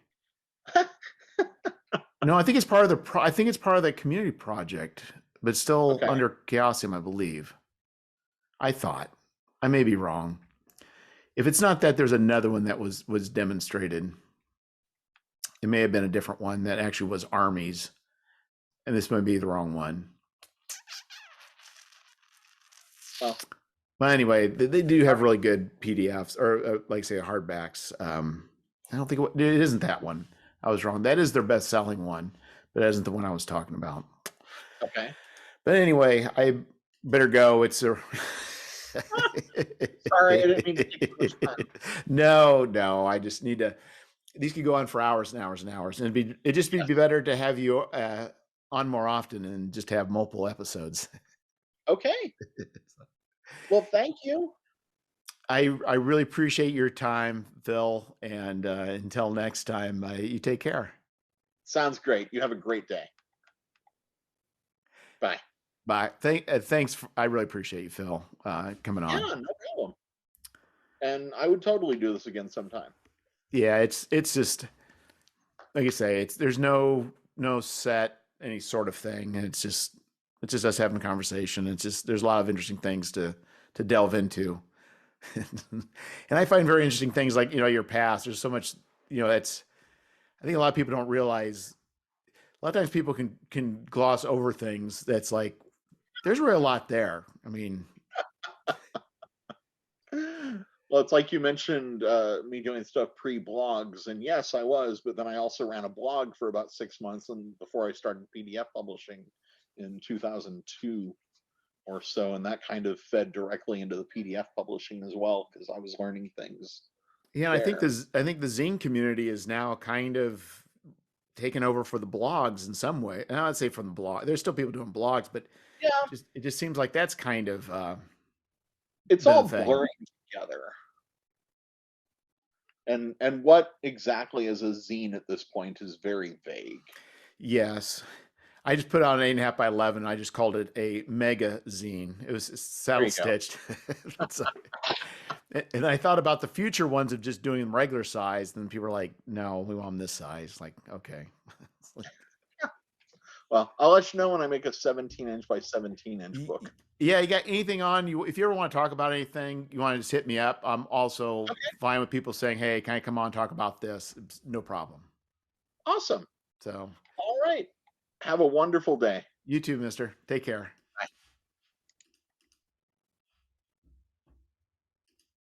No, I think it's part of I think it's part of the community project, but still Okay. under Chaosium, I believe. I thought. I may be wrong. If it's not that, there's another one that was demonstrated. It may have been a different one that actually was armies, and this might be the wrong one. Well, But anyway, they do have really good PDFs or like say hardbacks. I don't think it isn't that one. I was wrong. That is their best selling one, but that isn't the one I was talking about. okay. But anyway, I better go. It's a Sorry, I didn't mean to take too much time. no. I just need to. These could go on for hours and hours and hours, and it'd just be better to have you on more often and just have multiple episodes. Okay. Well, thank you. I really appreciate your time, Phil, and until next time, you take care. Sounds great. You have a great day. Bye. Bye. Thanks. I really appreciate you, Phil, coming Yeah, on. no problem. And I would totally do this again sometime. Yeah, it's just like you say. There's no set any sort of thing, and it's just us having a conversation. It's just there's a lot of interesting things to delve into, and I find very interesting things like your past. There's so much that's I think a lot of people don't realize. A lot of times people can gloss over things that's like there's really a lot there. I mean, Well, it's like you mentioned me doing stuff pre-blogs, and yes, I was, but then I also ran a blog for about 6 months, and before I started PDF publishing in 2002 or so, and that kind of fed directly into the PDF publishing as well because I was learning things yeah, there. I think the zine community is now kind of taken over for the blogs in some way. And I'd say from the blog, there's still people doing blogs, but Yeah, it just seems like that's kind of it's been a all thing. blurring together. And what exactly is a zine at this point is very vague. Yes. I just put out an 8.5 by 11. I just called it a mega zine. It's There saddle you go. stitched. And I thought about the future ones of just doing them regular size. And people are like, no, we want them this size. Like, okay. It's like, Well, I'll let you know when I make a 17-inch by 17-inch book. yeah, you got anything on you? If you ever want to talk about anything, you want to just hit me up. I'm also Okay, fine with people saying, hey, can I come on and talk about this? It's no problem. awesome. So All right. Have a wonderful day. you too, mister. Take care.